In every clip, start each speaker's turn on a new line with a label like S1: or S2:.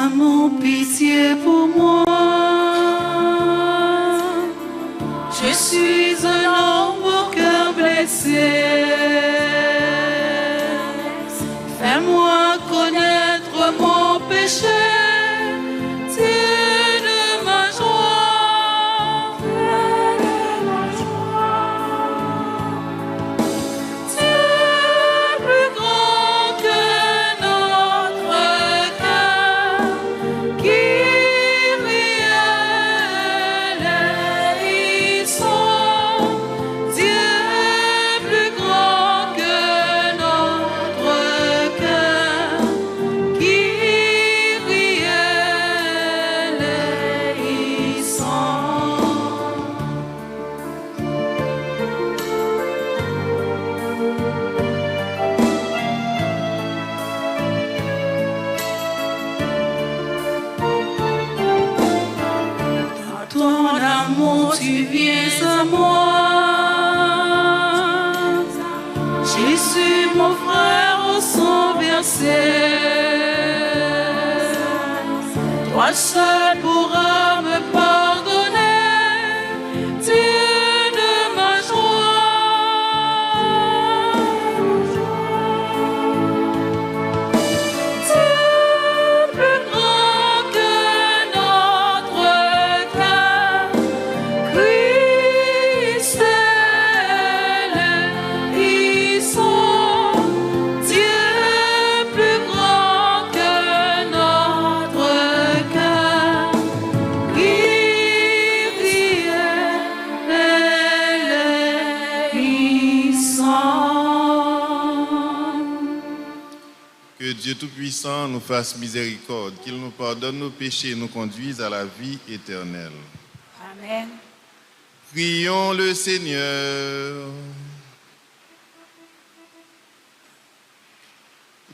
S1: Pardonne-moi, pitié pour moi. Je suis un homme au cœur blessé. Fais-moi connaître mon péché. Dieu de ma joie. Dieu plus grand que notre cœur, qui réel et sont. Dieu plus grand que notre cœur, qui réel et sont. Dans ton amour, tu viens à moi. Jésus, mon frère, au sang versé. Toi seul pourras me pardonner. Dieu de ma joie. Dieu plus grand que notre cœur, Christ ils sont. Dieu plus grand que notre cœur, ils sont.
S2: Que Dieu Tout-Puissant nous fasse miséricorde, qu'il nous pardonne nos péchés et nous conduise à la vie éternelle.
S3: Amen.
S2: Prions le Seigneur.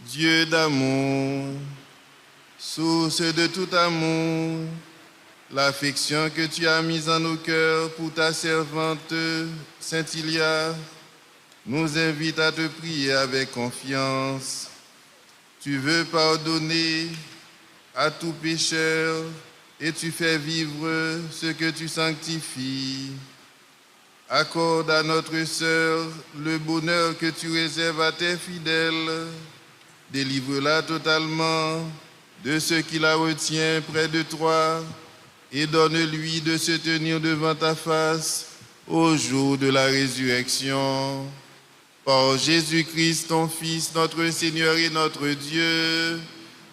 S2: Dieu d'amour, source de tout amour, l'affection que tu as mise en nos cœurs pour ta servante Sainte Ilia nous invite à te prier avec confiance. Tu veux pardonner à tout pécheur et tu fais vivre ce que tu sanctifies. Accorde à notre sœur le bonheur que tu réserves à tes fidèles. Délivre-la totalement de ce qui la retient près de toi et donne-lui de se tenir devant ta face au jour de la résurrection. Par Jésus-Christ, ton Fils, notre Seigneur et notre Dieu,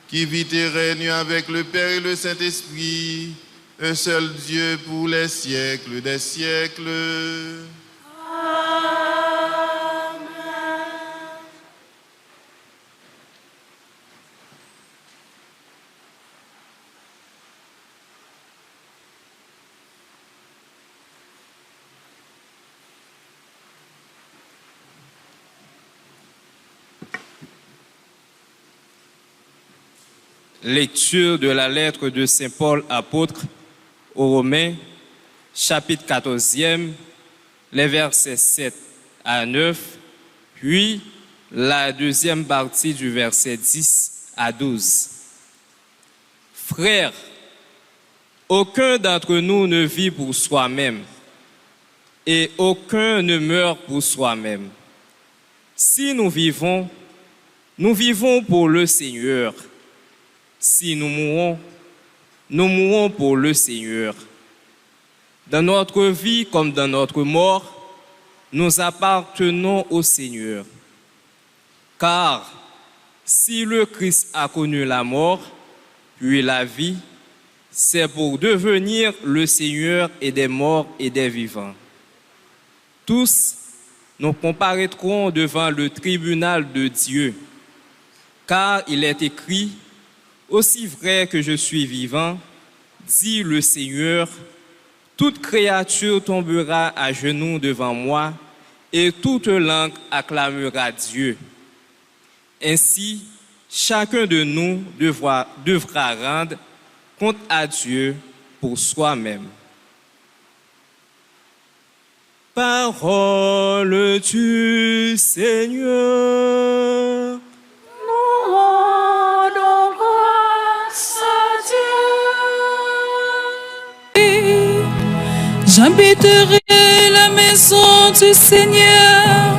S2: qui vit et règne avec le Père et le Saint-Esprit, un seul Dieu pour les siècles des siècles.
S4: Lecture de la lettre de Saint Paul apôtre aux Romains, chapitre 14e, les versets 7 à 9, puis la deuxième partie du verset 10 à 12. Frères, aucun d'entre nous ne vit pour soi-même et aucun ne meurt pour soi-même. Si nous vivons pour le Seigneur. Si nous mourons pour le Seigneur. Dans notre vie comme dans notre mort, nous appartenons au Seigneur. Car si le Christ a connu la mort, puis la vie, c'est pour devenir le Seigneur et des morts et des vivants. Tous, nous comparaîtrons devant le tribunal de Dieu, car il est écrit: aussi vrai que je suis vivant, dit le Seigneur, toute créature tombera à genoux devant moi et toute langue acclamera Dieu. Ainsi, chacun de nous devra rendre compte à Dieu pour soi-même. Parole du Seigneur.
S1: Nous rendons grâce à J'habiterai la maison du Seigneur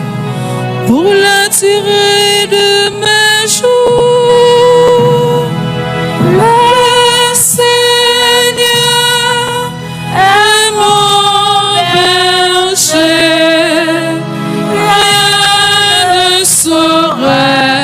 S1: pour la durée de mes jours. Le Seigneur est mon berger, rien ne saurait.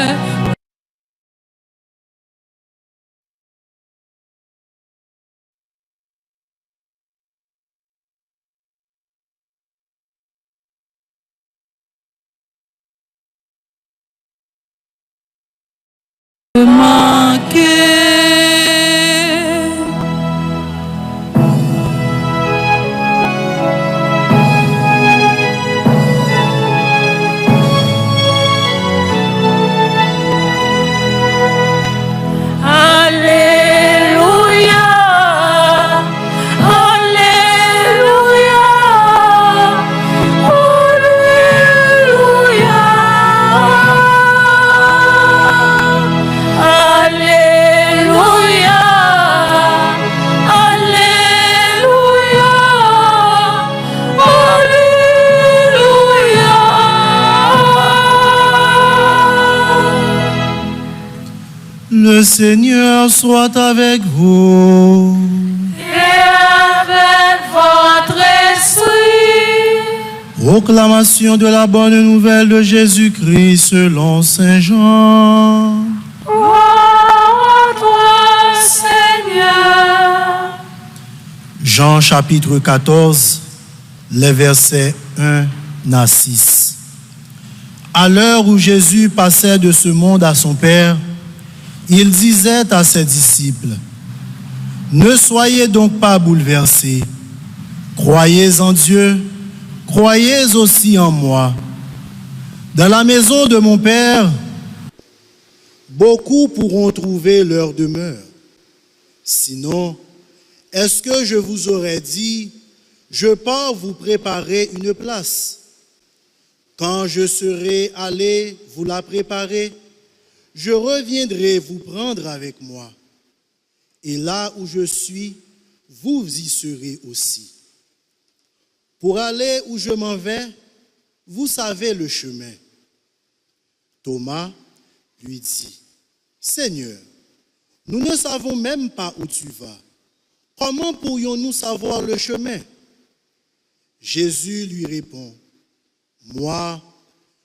S3: Le Seigneur soit avec vous.
S1: Et avec votre esprit.
S3: Proclamation de la bonne nouvelle de Jésus-Christ selon Saint Jean.
S1: Gloire à toi, Seigneur.
S3: Jean chapitre 14, les versets 1 à 6. À l'heure où Jésus passait de ce monde à son Père, il disait à ses disciples, « Ne soyez donc pas bouleversés. Croyez en Dieu, croyez aussi en moi. Dans la maison de mon Père, beaucoup pourront trouver leur demeure. Sinon, est-ce que je vous aurais dit, je pars vous préparer une place? Quand je serai allé vous la préparer, je reviendrai vous prendre avec moi. Et là où je suis, vous y serez aussi. Pour aller où je m'en vais, vous savez le chemin. » Thomas lui dit, « Seigneur, nous ne savons même pas où tu vas. Comment pourrions-nous savoir le chemin? » Jésus lui répond, « Moi,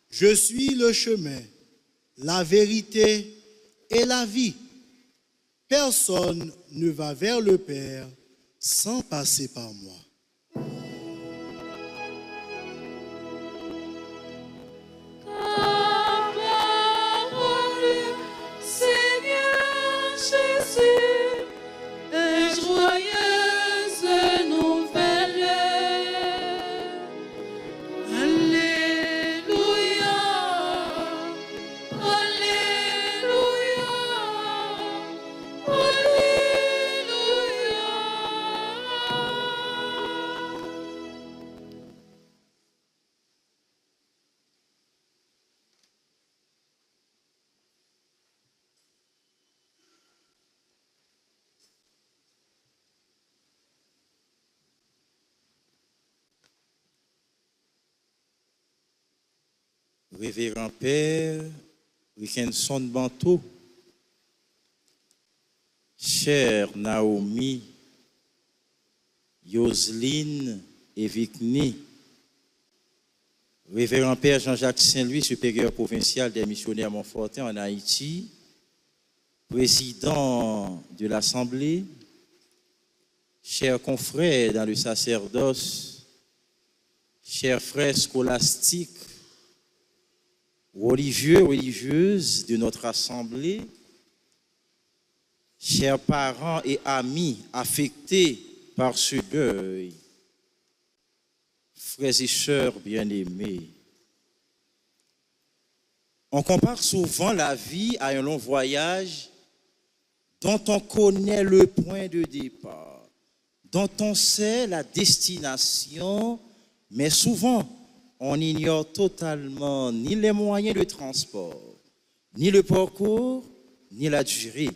S3: je suis le chemin, la vérité et la vie. Personne ne va vers le Père sans passer par moi. »
S1: Seigneur Jésus, et joyeuse nouvelle. Alléluia, Alléluia, Alléluia.
S5: Révérend Père Richardson Banto, chère Naomi, Yoseline et Vicny, Révérend Père Jean-Jacques Saint-Louis, supérieur provincial des missionnaires Montfortin en Haïti, président de l'Assemblée, chers confrères dans le sacerdoce, chers frères scolastiques, religieux, religieuses de notre Assemblée, chers parents et amis affectés par ce deuil, frères et sœurs bien-aimés, on compare souvent la vie à un long voyage dont on connaît le point de départ, dont on sait la destination, mais souvent, on ignore totalement ni les moyens de transport, ni le parcours, ni la durée.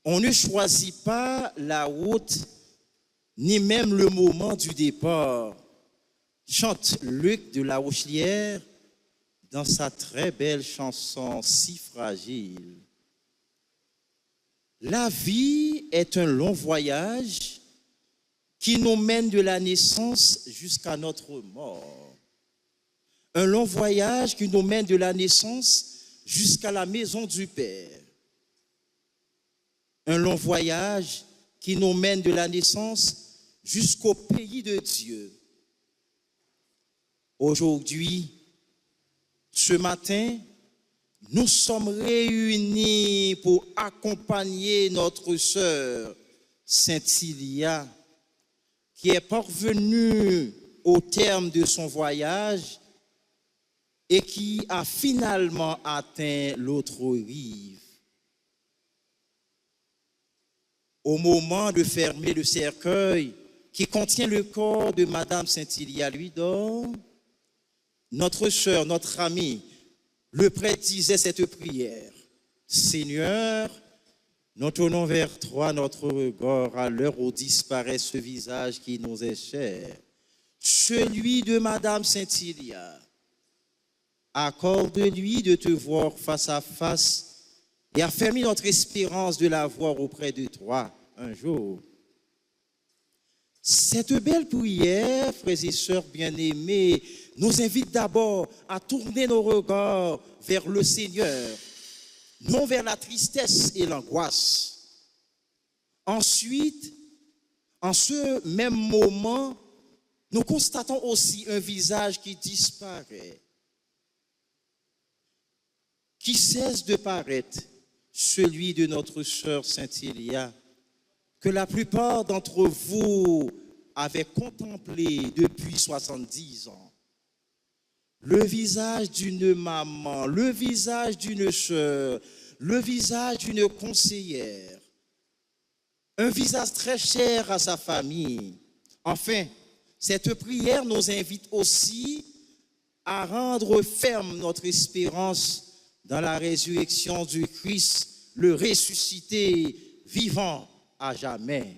S5: On ne choisit pas la route ni même le moment du départ, chante Luc de la Rochelière dans sa très belle chanson Si fragile. La vie est un long voyage qui nous mène de la naissance jusqu'à notre mort. Un long voyage qui nous mène de la naissance jusqu'à la maison du Père. Un long voyage qui nous mène de la naissance jusqu'au pays de Dieu. Aujourd'hui, ce matin, nous sommes réunis pour accompagner notre sœur Saint-Ilia, qui est parvenue au terme de son voyage et qui a finalement atteint l'autre rive. Au moment de fermer le cercueil qui contient le corps de Madame Saint-Ilia Luidor, notre sœur, notre amie, le prêtre disait cette prière. Seigneur, nous tournons vers toi notre regard à l'heure où disparaît ce visage qui nous est cher, celui de Madame Saint-Ilia. Accorde-lui de te voir face à face et affermis notre espérance de la voir auprès de toi un jour. Cette belle prière, frères et sœurs bien-aimés, nous invite d'abord à tourner nos regards vers le Seigneur, non vers la tristesse et l'angoisse. Ensuite, en ce même moment, nous constatons aussi un visage qui disparaît, qui cesse de paraître, celui de notre sœur Saint-Ilia, que la plupart d'entre vous avaient contemplé depuis 70 ans. Le visage d'une maman, le visage d'une sœur, le visage d'une conseillère, un visage très cher à sa famille. Enfin, cette prière nous invite aussi à rendre ferme notre espérance dans la résurrection du Christ, le ressuscité, vivant à jamais.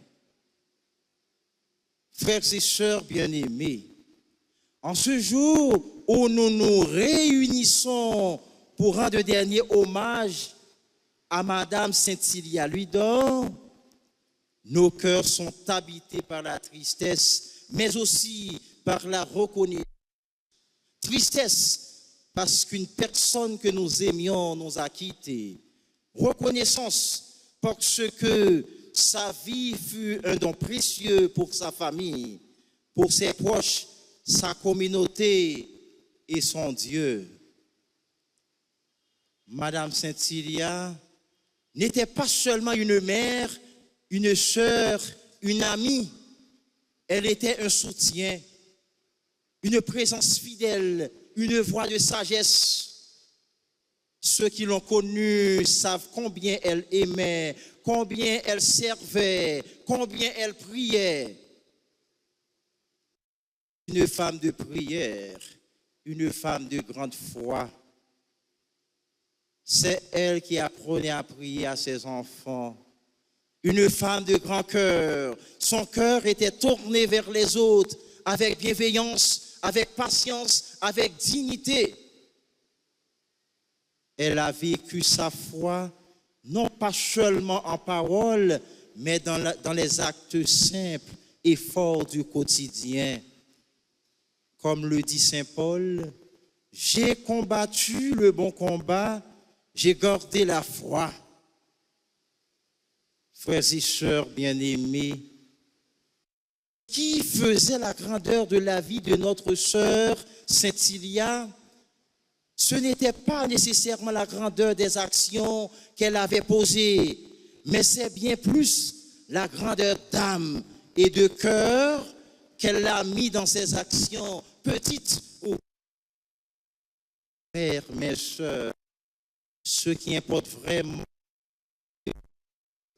S5: Frères et sœurs bien-aimés, en ce jour où nous nous réunissons pour rendre dernier hommage à Madame Saint-Ilia Luidor, nos cœurs sont habités par la tristesse, mais aussi par la reconnaissance. Tristesse parce qu'une personne que nous aimions nous a quittés. Reconnaissance parce que sa vie fut un don précieux pour sa famille, pour ses proches, sa communauté et son Dieu. Madame Saint-Ilia n'était pas seulement une mère, une sœur, une amie. Elle était un soutien, une présence fidèle, une voix de sagesse. Ceux qui l'ont connue savent combien elle aimait, combien elle servait, combien elle priait. Une femme de prière, une femme de grande foi. C'est elle qui apprenait à prier à ses enfants. Une femme de grand cœur. Son cœur était tourné vers les autres avec bienveillance, avec patience, avec dignité. Elle a vécu sa foi, non pas seulement en parole, mais dans les actes simples et forts du quotidien. Comme le dit Saint Paul, « J'ai combattu le bon combat, j'ai gardé la foi. » Frères et sœurs bien-aimés, qui faisait la grandeur de la vie de notre sœur Saint-Ilia? Ce n'était pas nécessairement la grandeur des actions qu'elle avait posées, mais c'est bien plus la grandeur d'âme et de cœur qu'elle a mis dans ses actions, petites ou frères, mes sœurs. Ce qui importe vraiment,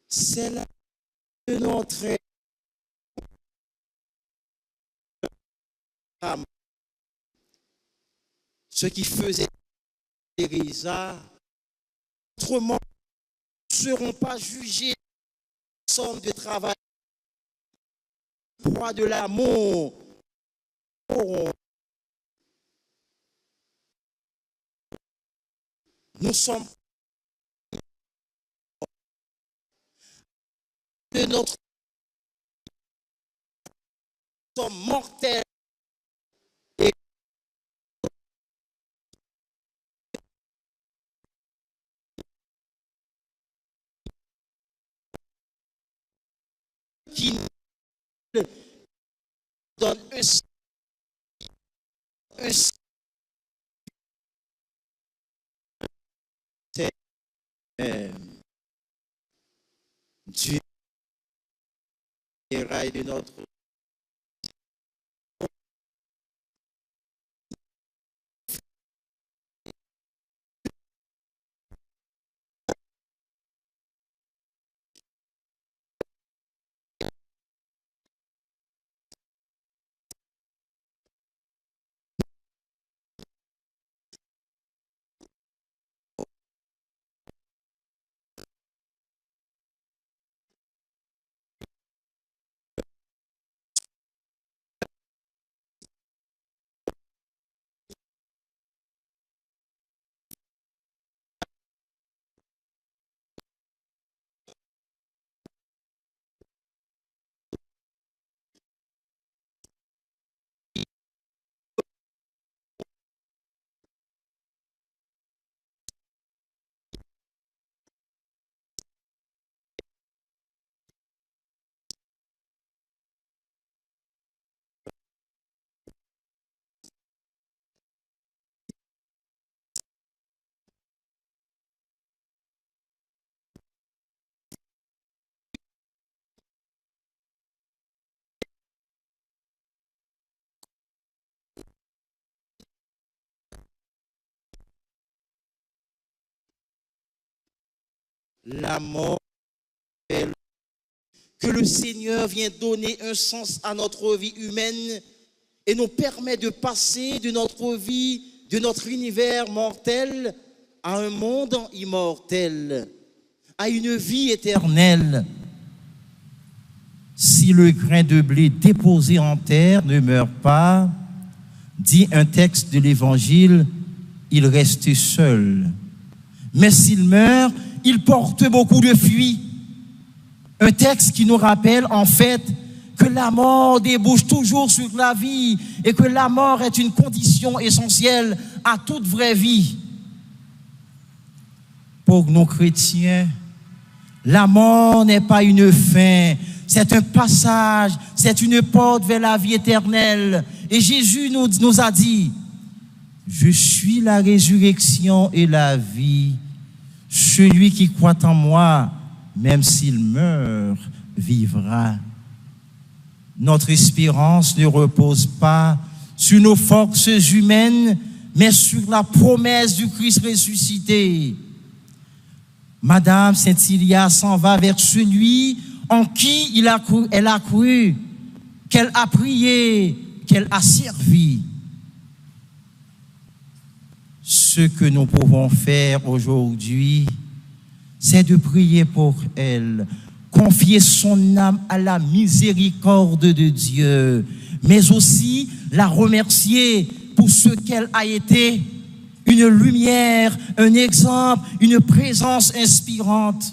S5: c'est la de notre âme. Ce qui faisait Teresa, autrement, ne seront pas jugés en somme de travail. poids de l'amour. Nous sommes de notre mortel et qui nous donne un Dieu est de notre la mort, que le Seigneur vient donner un sens à notre vie humaine et nous permet de passer de notre vie, de notre univers mortel à un monde immortel, à une vie éternelle. Si le grain de blé déposé en terre ne meurt pas, dit un texte de l'Évangile, il reste seul. Mais s'il meurt, il porte beaucoup de fruits. Un texte qui nous rappelle en fait que la mort débouche toujours sur la vie et que la mort est une condition essentielle à toute vraie vie. Pour nous chrétiens, la mort n'est pas une fin, c'est un passage, c'est une porte vers la vie éternelle. Et Jésus nous a dit, je suis la résurrection et la vie. Celui qui croit en moi, même s'il meurt, vivra. Notre espérance ne repose pas sur nos forces humaines, mais sur la promesse du Christ ressuscité. Madame Saint-Hilaire s'en va vers celui en qui elle a cru, qu'elle a prié, qu'elle a servi. Ce que nous pouvons faire aujourd'hui, c'est de prier pour elle, confier son âme à la miséricorde de Dieu, mais aussi la remercier pour ce qu'elle a été, une lumière, un exemple, une présence inspirante.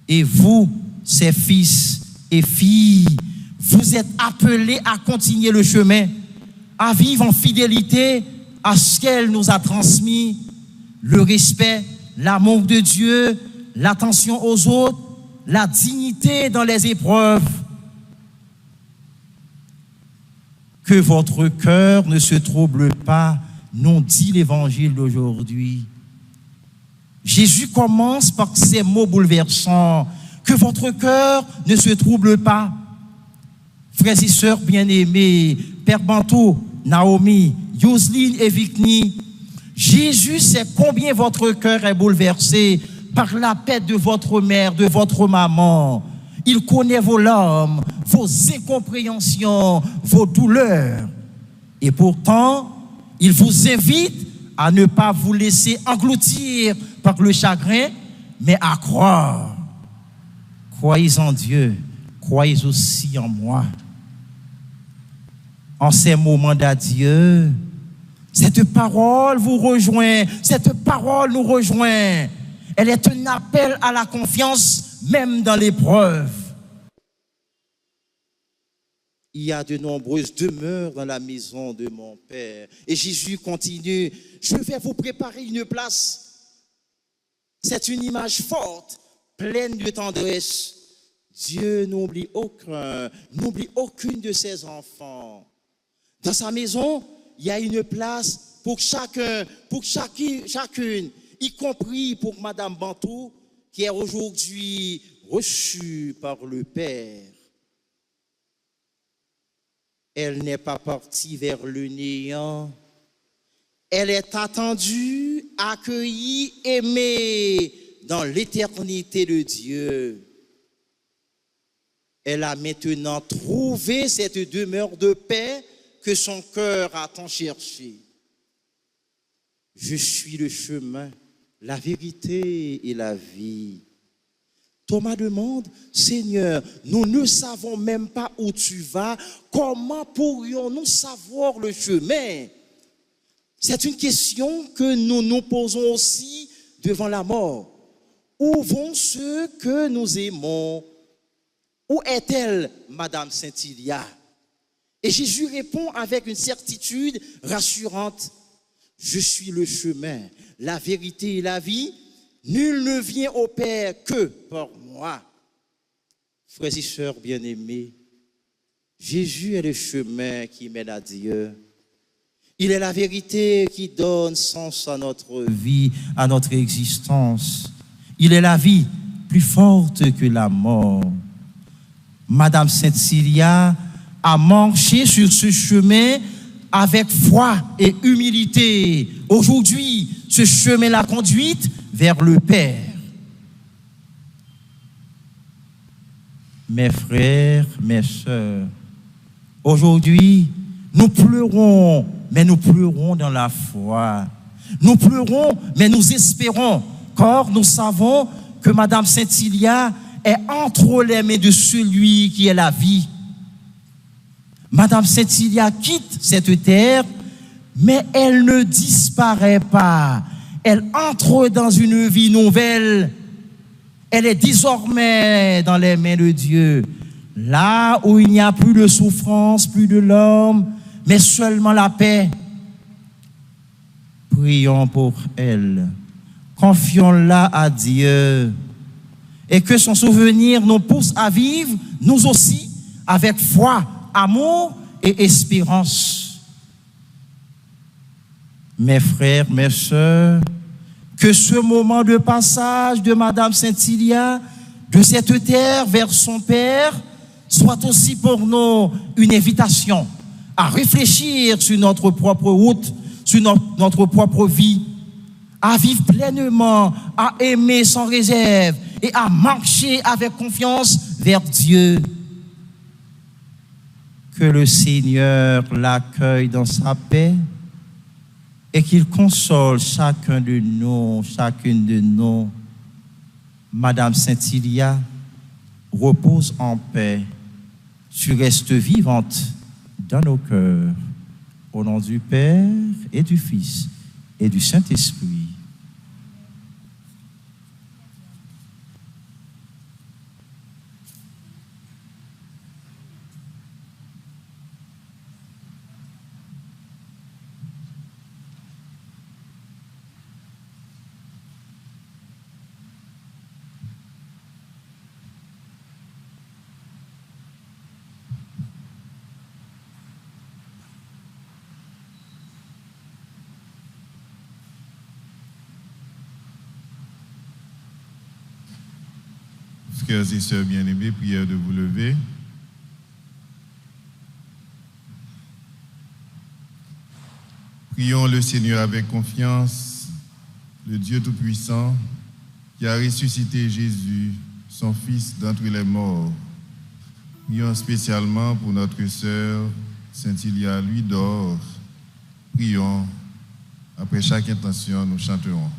S5: Et vous, ses fils et filles, vous êtes appelés à continuer le chemin, à vivre en fidélité à ce qu'elle nous a transmis, le respect, l'amour de Dieu, l'attention aux autres, la dignité dans les épreuves. Que votre cœur ne se trouble pas, nous dit l'évangile d'aujourd'hui. Jésus commence par ces mots bouleversants. Que votre cœur ne se trouble pas. Frères et sœurs bien-aimés, Père Bantou, Naomi, Yoseline et Vicni, Jésus sait combien votre cœur est bouleversé par la perte de votre mère, de votre maman. Il connaît vos larmes, vos incompréhensions, vos douleurs. Et pourtant, il vous invite à ne pas vous laisser engloutir par le chagrin, mais à croire. Croyez en Dieu, croyez aussi en moi. En ces moments d'adieu, cette parole vous rejoint, cette parole nous rejoint. Elle est un appel à la confiance, même dans l'épreuve. Il y a de nombreuses demeures dans la maison de mon Père. Et Jésus continue, je vais vous préparer une place. C'est une image forte, pleine de tendresse. Dieu n'oublie aucune de ses enfants. Dans sa maison, il y a une place pour chacun, pour chacune, y compris pour Madame Bantou, qui est aujourd'hui reçue par le Père. Elle n'est pas partie vers le néant. Elle est attendue, accueillie, aimée dans l'éternité de Dieu. Elle a maintenant trouvé cette demeure de paix que son cœur a tant cherché. Je suis le chemin, la vérité et la vie. Thomas demande, Seigneur, nous ne savons même pas où tu vas, comment pourrions-nous savoir le chemin? C'est une question que nous nous posons aussi devant la mort. Où vont ceux que nous aimons? Où est-elle, Madame Saint-Ilia? Et Jésus répond avec une certitude rassurante. Je suis le chemin, la vérité et la vie. Nul ne vient au Père que par moi. Frères et sœurs bien-aimés, Jésus est le chemin qui mène à Dieu. Il est la vérité qui donne sens à notre vie, à notre existence. Il est la vie plus forte que la mort. Madame Saint-Cilia a marché sur ce chemin avec foi et humilité. Aujourd'hui, ce chemin l'a conduite vers le Père. Mes frères, mes sœurs, aujourd'hui, nous pleurons, mais nous pleurons dans la foi. Nous pleurons, mais nous espérons, car nous savons que Madame Saint-Ilia est entre les mains de celui qui est la vie. Madame Saint-Ilia quitte cette terre, mais elle ne disparaît pas. Elle entre dans une vie nouvelle. Elle est désormais dans les mains de Dieu. Là où il n'y a plus de souffrance, plus de l'homme, mais seulement la paix. Prions pour elle. Confions-la à Dieu. Et que son souvenir nous pousse à vivre, nous aussi, avec foi, amour et espérance. Mes frères, mes sœurs, que ce moment de passage de Madame Saint-Ilia, de cette terre vers son Père, soit aussi pour nous une invitation à réfléchir sur notre propre route, sur notre propre vie, à vivre pleinement, à aimer sans réserve et à marcher avec confiance vers Dieu. Que le Seigneur l'accueille dans sa paix et qu'il console chacun de nous, chacune de nous. Madame Saint-Ilia, repose en paix. Tu restes vivante dans nos cœurs. Au nom du Père et du Fils et du Saint-Esprit.
S2: Frères et sœurs bien-aimés, prière de vous lever. Prions le Seigneur avec confiance, le Dieu Tout-Puissant, qui a ressuscité Jésus, son Fils d'entre les morts. Prions spécialement pour notre sœur Saint-Ilia, lui dort. Prions. Après chaque intention, nous chanterons.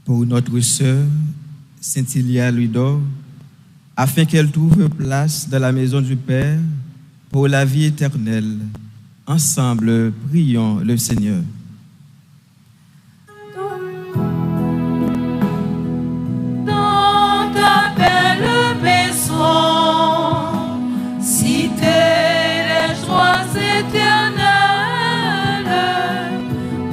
S6: pour notre sœur Cynthia Ludor, afin qu'elle trouve place dans la maison du Père pour la vie éternelle. Ensemble, prions le Seigneur.
S1: Dans ta belle maison, cité des joies éternelles,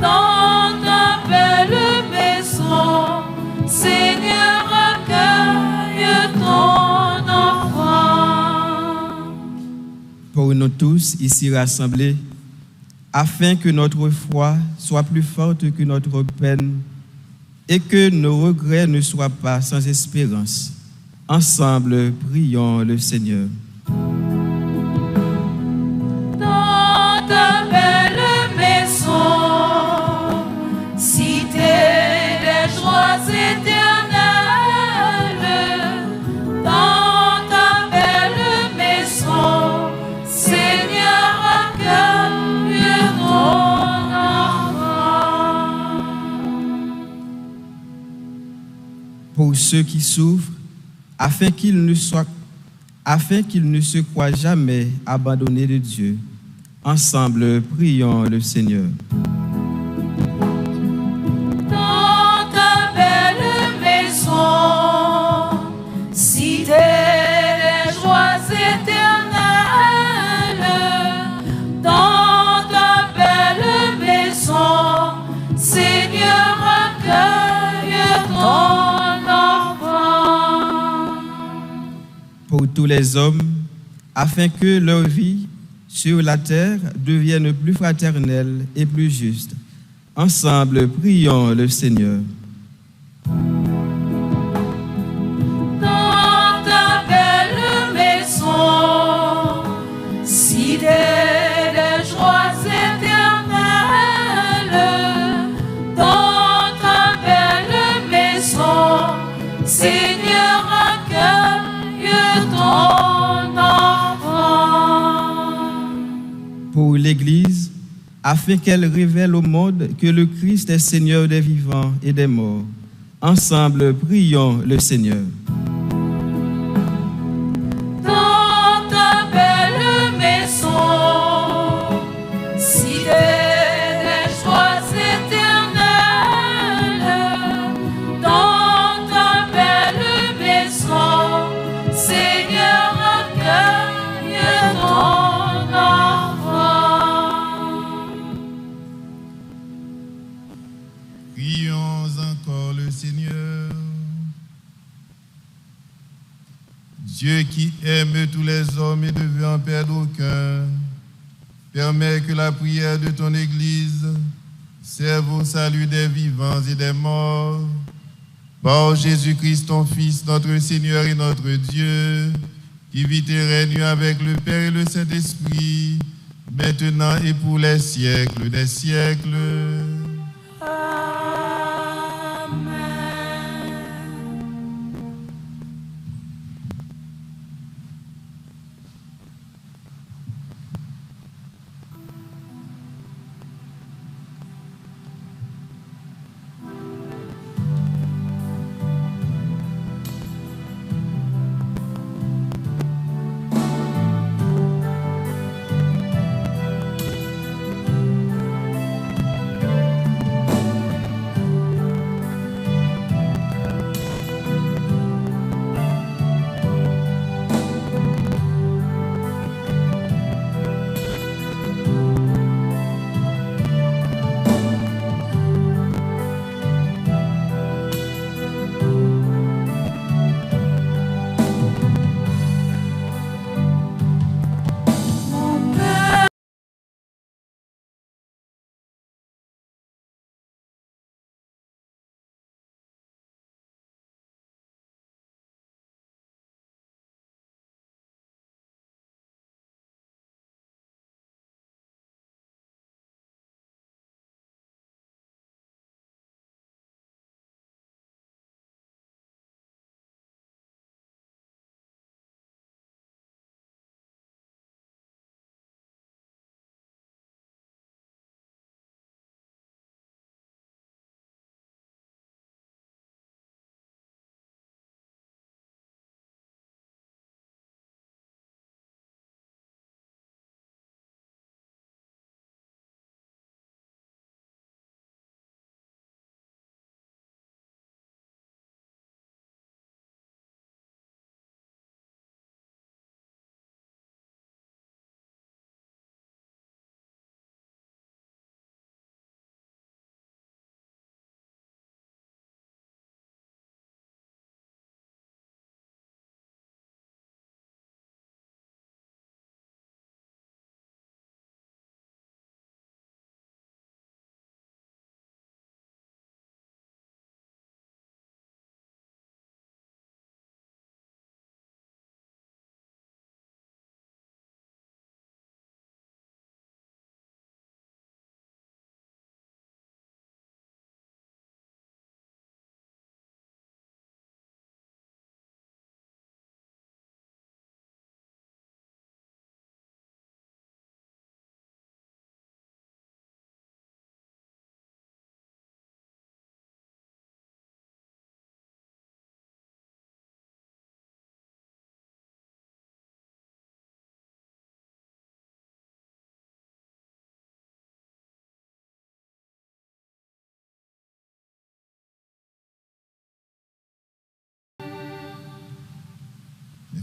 S1: dans ta belle maison, Seigneur, accueille ton enfant.
S6: Pour nous tous ici rassemblés, afin que notre foi soit plus forte que notre peine et que nos regrets ne soient pas sans espérance. Ensemble, prions le Seigneur.
S1: Dans ta belle maison, cité des joies éternelles, dans ta belle maison, Seigneur, accueille ton enfant.
S6: Pour ceux qui souffrent, afin qu'ils ne se croient jamais abandonnés de Dieu. Ensemble, prions le Seigneur.
S1: Dans ta belle maison, cité des joies éternelles, dans ta belle maison, Seigneur, accueille ton enfant.
S6: Pour tous les hommes, afin que leur vie sur la terre devienne plus fraternelle et plus juste. Ensemble, prions le Seigneur.
S1: Dans ta belle maison, cité des joies éternelles, dans ta belle maison, Seigneur, accueille ton enfant.
S6: Pour l'Église, afin qu'elle révèle au monde que le Christ est Seigneur des vivants et des morts. Ensemble, prions le Seigneur.
S1: Dans ta belle maison, cité des joies éternelles, dans ta belle maison, Seigneur, accueille ton enfant.
S2: Prions encore le Seigneur. Dieu qui aime tous les hommes et ne veut en perdre aucun, permets que la prière de ton Église serve au salut des vivants et des morts. Par Jésus-Christ, ton Fils, notre Seigneur et notre Dieu, qui vit et règne avec le Père et le Saint-Esprit, maintenant et pour les siècles des siècles.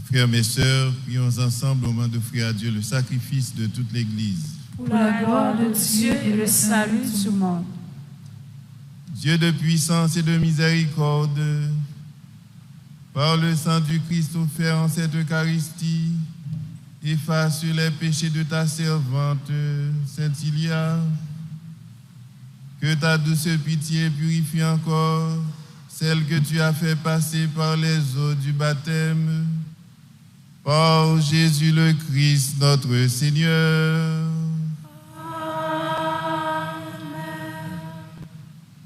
S2: Frères, mes sœurs, prions ensemble au moment d'offrir à Dieu le sacrifice de toute l'Église.
S1: Pour la gloire de Dieu et le salut du monde.
S2: Dieu de puissance et de miséricorde, par le sang du Christ offert en cette Eucharistie, efface les péchés de ta servante, Sainte Ilia. Que ta douce pitié purifie encore celle que tu as fait passer par les eaux du baptême. Par Jésus le Christ, notre Seigneur.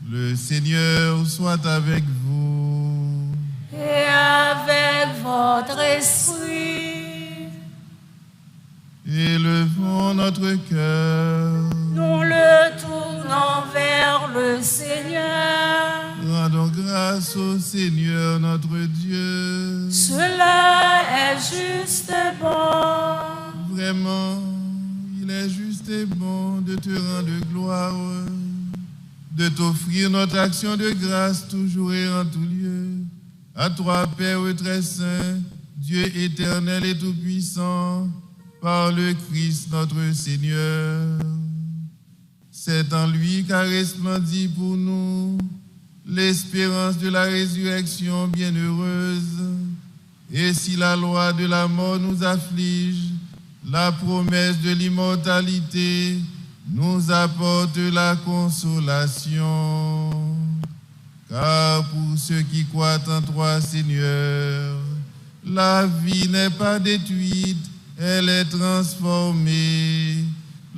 S2: Le Seigneur soit avec vous.
S1: Et avec votre esprit.
S2: Élevons notre cœur.
S1: Nous le tournons vers le Seigneur.
S2: Rendons grâce au Seigneur notre Dieu.
S1: Cela est juste et bon.
S2: Vraiment, il est juste et bon de te rendre gloire, de t'offrir notre action de grâce toujours et en tout lieu. À toi, Père très saint, Dieu éternel et tout-puissant, par le Christ notre Seigneur. C'est en lui qu'a resplendit pour nous l'espérance de la résurrection bienheureuse. Et si la loi de la mort nous afflige, la promesse de l'immortalité nous apporte la consolation. Car pour ceux qui croient en toi, Seigneur, la vie n'est pas détruite, elle est transformée.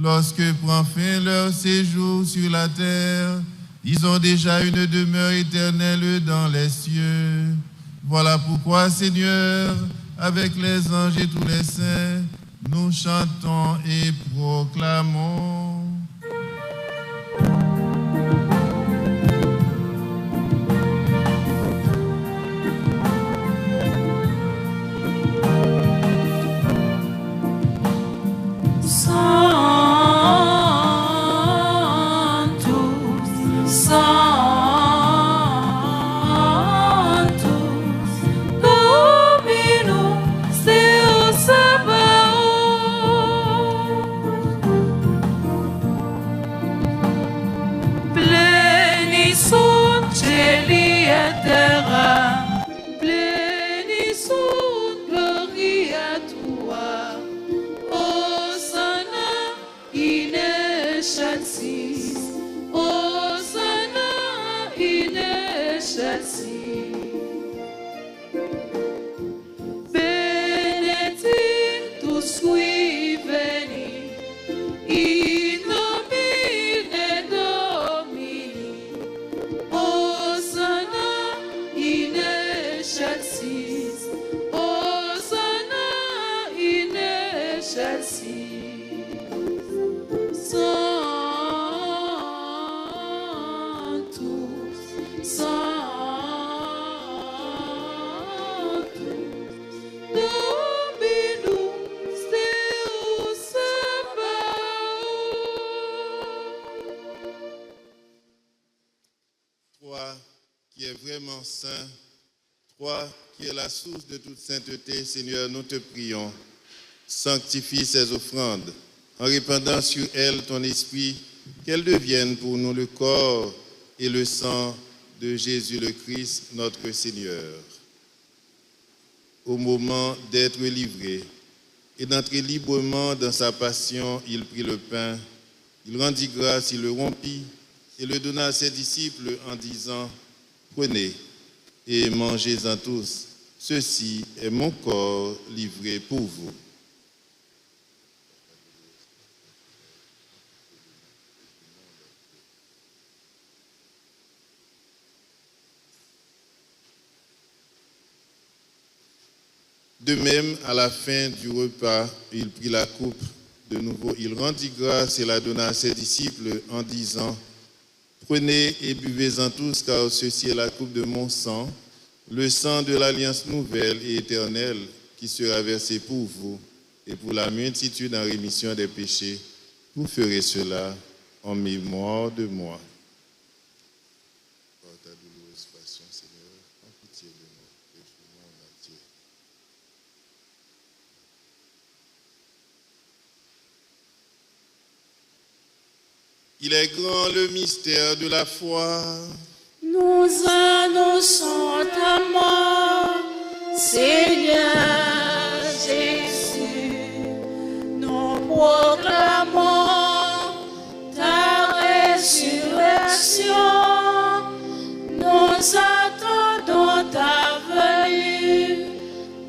S2: Lorsque prend fin leur séjour sur la terre, ils ont déjà une demeure éternelle dans les cieux. Voilà pourquoi, Seigneur, avec les anges et tous les saints, nous chantons et proclamons. Saint, toi qui es la source de toute sainteté, Seigneur, nous te prions. Sanctifie ces offrandes en répandant sur elles ton esprit, qu'elles deviennent pour nous le corps et le sang de Jésus le Christ, notre Seigneur. Au moment d'être livré et d'entrer librement dans sa passion, il prit le pain, il rendit grâce, il le rompit et le donna à ses disciples en disant: prenez et mangez-en tous. Ceci est mon corps livré pour vous. De même, à la fin du repas, il prit la coupe. De nouveau, il rendit grâce et la donna à ses disciples en disant: prenez et buvez-en tous, car ceci est la coupe de mon sang, le sang de l'alliance nouvelle et éternelle qui sera versé pour vous et pour la multitude en rémission des péchés. Vous ferez cela en mémoire de moi. Par ta douloureuse passion, Seigneur, en pitié de nous et du monde entier. Il est grand le mystère de la foi.
S1: Nous annonçons ta mort, Seigneur Jésus. Nous proclamons ta résurrection. Nous attendons ta venue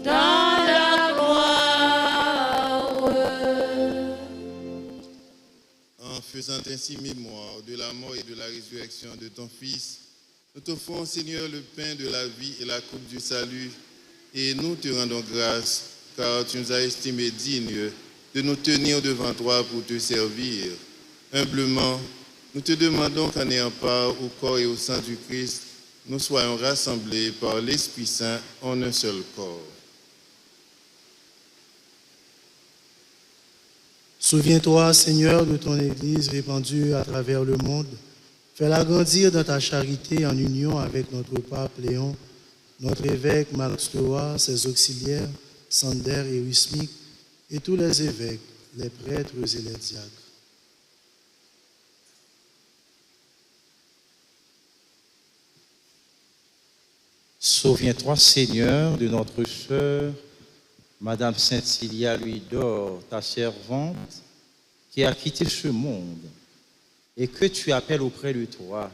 S1: dans la gloire.
S2: En faisant ainsi mémoire de la mort et de la résurrection de ton Fils, nous t'offrons, Seigneur, le pain de la vie et la coupe du salut, et nous te rendons grâce, car tu nous as estimés dignes de nous tenir devant toi pour te servir. Humblement, nous te demandons qu'en ayant part au corps et au sang du Christ, nous soyons rassemblés par l'Esprit Saint en un seul corps.
S3: Souviens-toi, Seigneur, de ton Église répandue à travers le monde. Fais-la grandir dans ta charité en union avec notre pape Léon, notre évêque Marc Stoa, ses auxiliaires, Sander et Wismik, et tous les évêques, les prêtres et les diacres.
S5: Souviens-toi, Seigneur, de notre sœur, Madame Saint-Cilia Louis-d'Or, ta servante, qui a quitté ce monde et que tu appelles auprès de toi,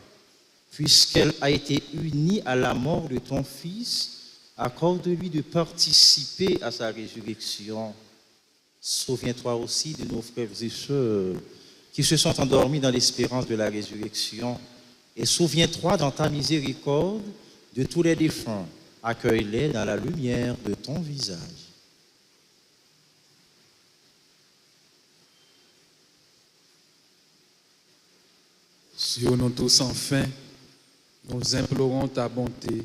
S5: puisqu'elle a été unie à la mort de ton Fils, accorde-lui de participer à sa résurrection. Souviens-toi aussi de nos frères et sœurs qui se sont endormis dans l'espérance de la résurrection. Et souviens-toi dans ta miséricorde de tous les défunts. Accueille-les dans la lumière de ton visage.
S7: Sur nous tous enfin, nous implorons ta bonté.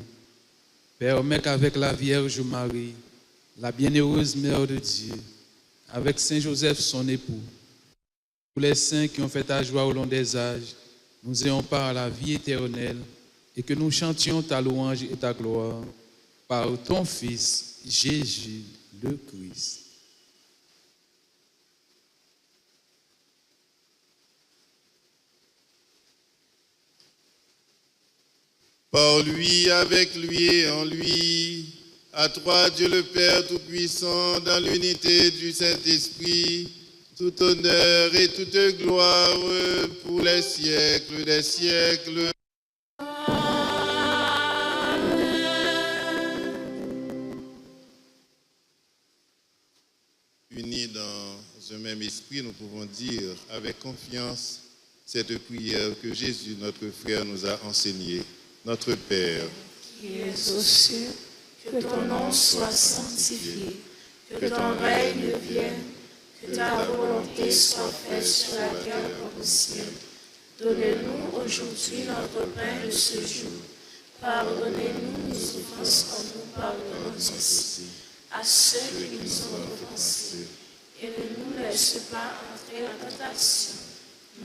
S7: Permets qu'avec la Vierge Marie, la bienheureuse Mère de Dieu, avec Saint Joseph son époux, tous les saints qui ont fait ta joie au long des âges, nous ayons part à la vie éternelle et que nous chantions ta louange et ta gloire par ton Fils, Jésus le Christ.
S2: Par lui, avec lui et en lui, à toi Dieu le Père Tout-Puissant, dans l'unité du Saint-Esprit, tout honneur et toute gloire pour les siècles des siècles. Unis dans un même esprit, nous pouvons dire avec confiance cette prière que Jésus, notre frère, nous a enseignée. Notre Père,
S1: Qui es aux cieux, que ton nom soit sanctifié, que ton règne vienne, que ta volonté soit faite sur la terre comme au ciel. Donne-nous aujourd'hui notre pain de ce jour. Pardonnez-nous nos offenses comme nous pardonnons aussi à ceux qui nous ont offensés. Et ne nous laisse pas entrer en tentation,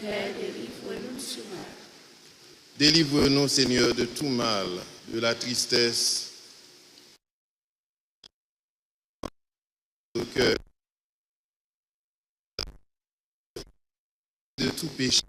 S1: mais délivre-nous du mal.
S2: délivre-nous, Seigneur, de tout mal, de la tristesse, au cœur, de tout péché.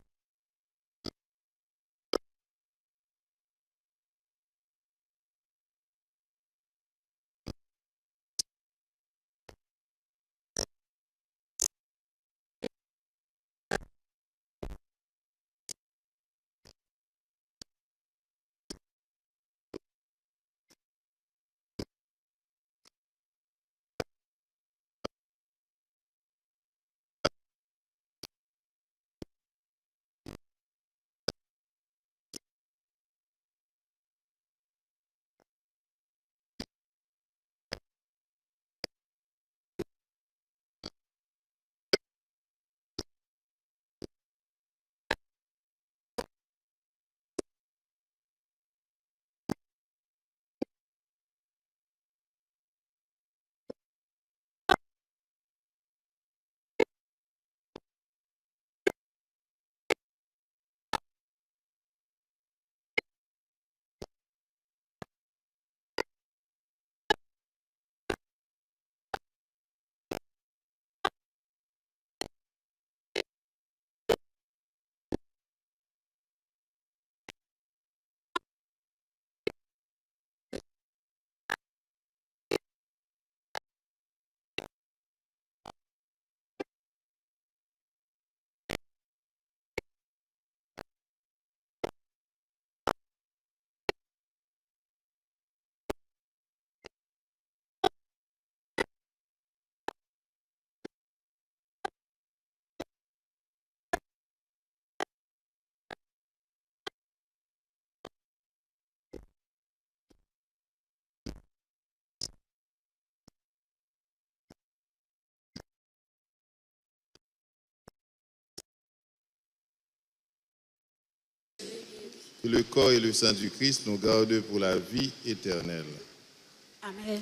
S2: que le corps et le sang du Christ nous gardent pour la vie éternelle.
S1: Amen.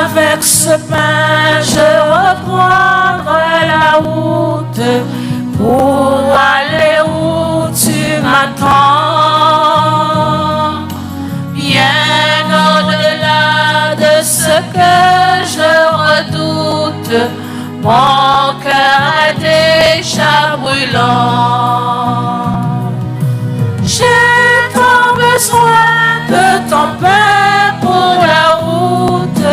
S1: Avec ce pain, je reprendrai la route pour aller où tu m'attends. Bien au-delà de ce que je redoute, mon cœur est déjà brûlant. J'ai tant besoin de ton pain pour la route.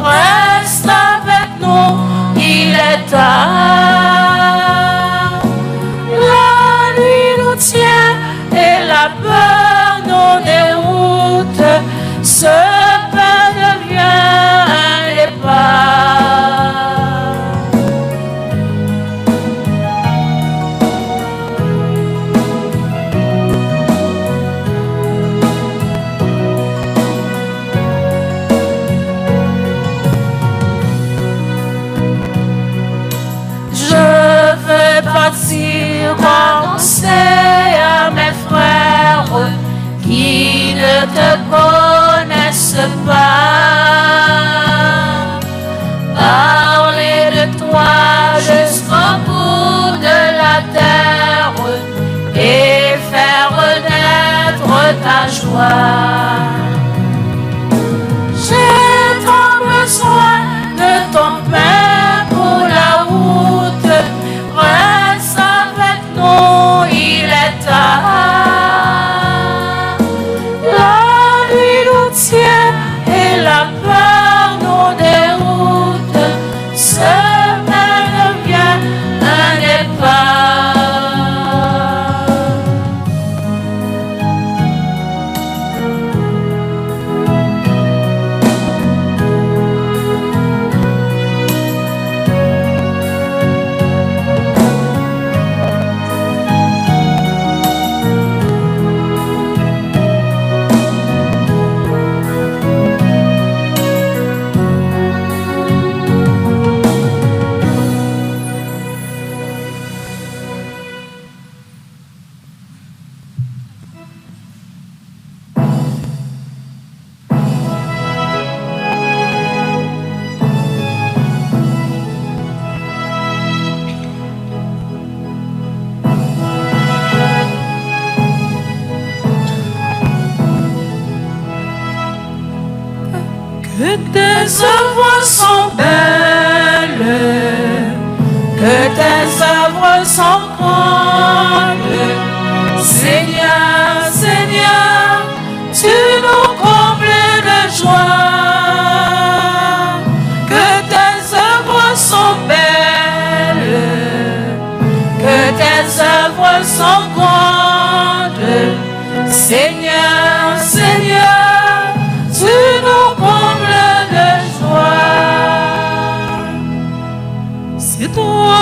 S1: Reste avec nous, il est tard. La nuit nous tient et la peur nous déroute. Ce pain devient un départ. Annoncer à mes frères qui ne te connaissent pas, parler de toi jusqu'au bout de la terre et faire renaître ta joie. J'ai tant besoin de ton pain pour la route. Reste avec nous, il est tard. La nuit nous tient et la peur nous déroute. Ce pain devient un départ. Que tes œuvres sont belles, que tes œuvres sont grandes. Seigneur, Seigneur, tu nous combles de joie. Que tes œuvres sont belles, que tes œuvres sont grandes. Seigneur, Seigneur, tu nous combles de joie. C'est toi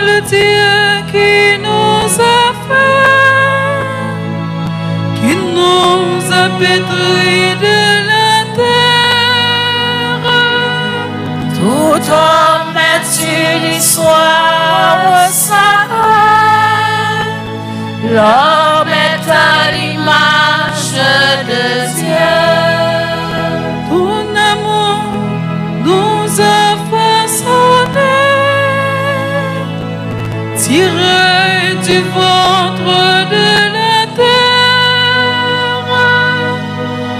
S1: le Dieu qui nous a fait, qui nous a pétris de la terre. Tout homme est une histoire sacrée. L'homme est à l'image de Dieu. Ton amour nous a façonnés, tirés du ventre de la terre.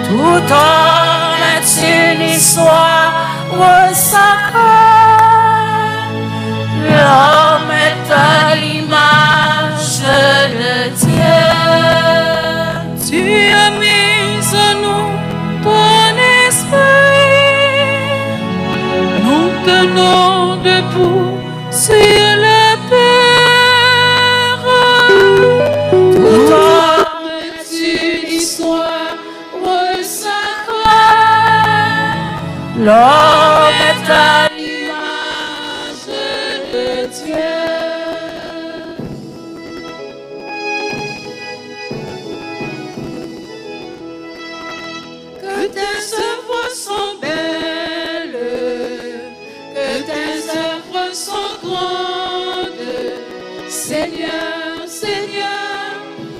S1: Tout homme est une histoire sacrée. L'homme est à l'image de Dieu. Tu as mis en nous ton esprit. Nous tenons de debout sur la terre. Tout homme est une histoire sacrée. L'homme est à l'image de Dieu. Que tes œuvres sont belles, que tes œuvres sont grandes. Seigneur, Seigneur,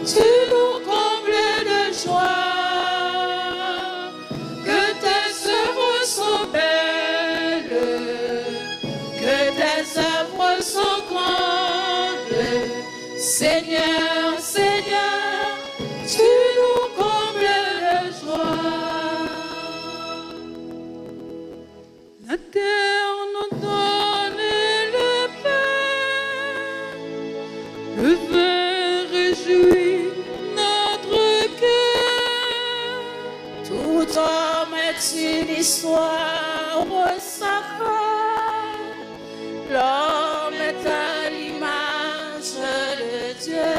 S1: tu nous combles de joie. Que tes œuvres sont belles, que tes œuvres sont grandes. Seigneur, Seigneur, tu nous combles de joie. La terre nous donne le pain, le vin réjouit notre cœur. Tout homme est une histoire sacrée. L'homme est à l'image de Dieu.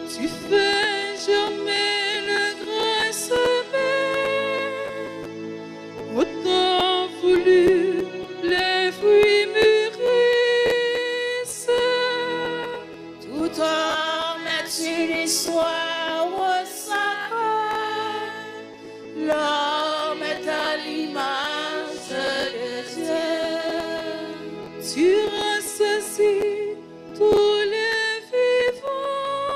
S1: Tu fais germer le grain semé, autant voulu les fruits mûrissent. Tout homme est une histoire sacrée. L'homme est à l'image de Dieu. Tu rassasis tous les vivants.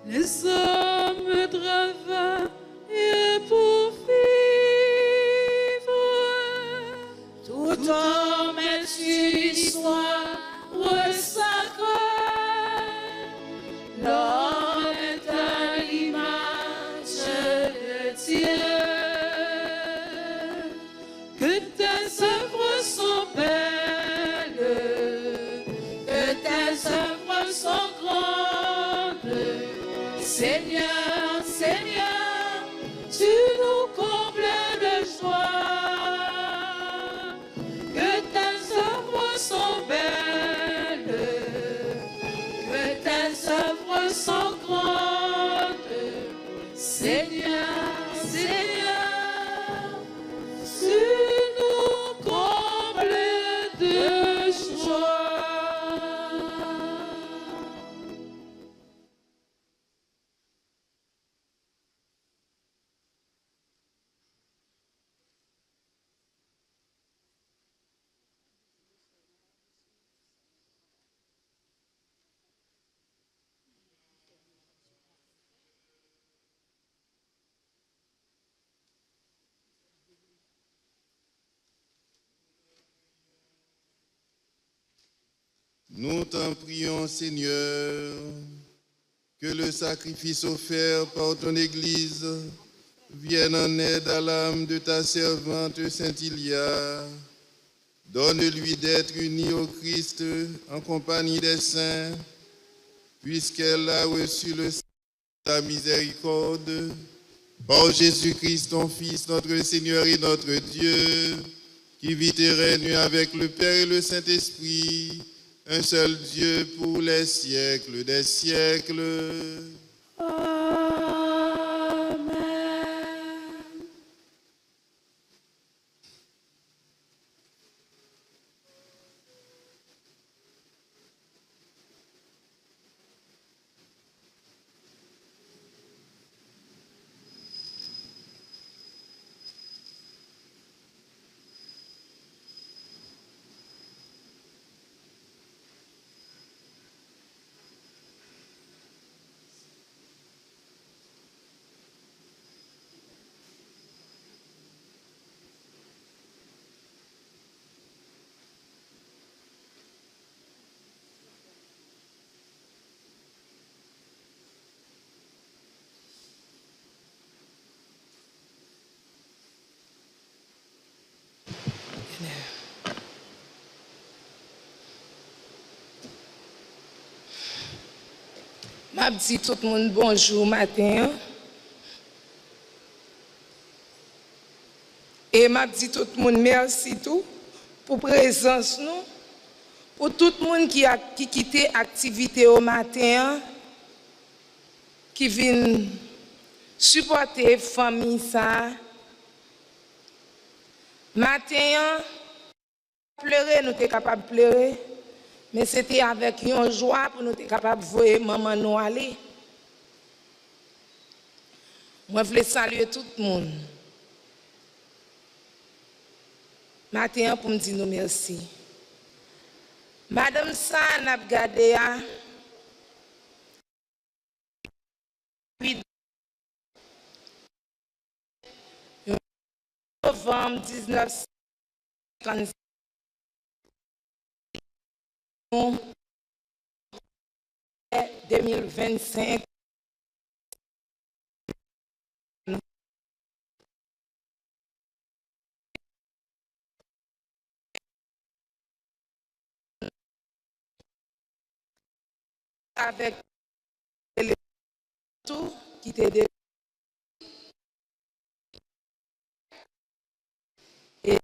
S1: Les hommes travaillent pour vivre. Tout homme est une histoire sacrée. L'homme est à l'image de Dieu. Que tes œuvres sont belles, que tes œuvres sont grandes. Seigneur, Seigneur, tu nous combles de joie. Que tes œuvres sont belles, que tes œuvres sont grandes. Seigneur, Seigneur, tu nous combles de joie.
S2: Nous t'en prions, Seigneur, que le sacrifice offert par ton Église vienne en aide à l'âme de ta servante Sainte Ilia. Donne-lui d'être unie au Christ en compagnie des saints, puisqu'elle a reçu le sang de ta miséricorde. Par Jésus-Christ, ton Fils, notre Seigneur et notre Dieu, qui vit et règne avec le Père et le Saint-Esprit, un seul Dieu pour les siècles des siècles.
S1: Amen.
S8: M'a dit tout le monde bonjour matin. Et m'a dit tout le monde merci tout pour présence nous, pour tout le monde qui a quitté l'activité au matin, qui vient supporter la famille ça. Matin, pleurer, nous sommes capables de pleurer, mais c'était avec une joie pour nous être capables de voir maman nous aller. Moi, je voulais saluer tout le monde. Matin, pour me dire nous merci. Madame Sa, n'a regardé à novembre 1955. 2025. Avec tout qui t'aide. Et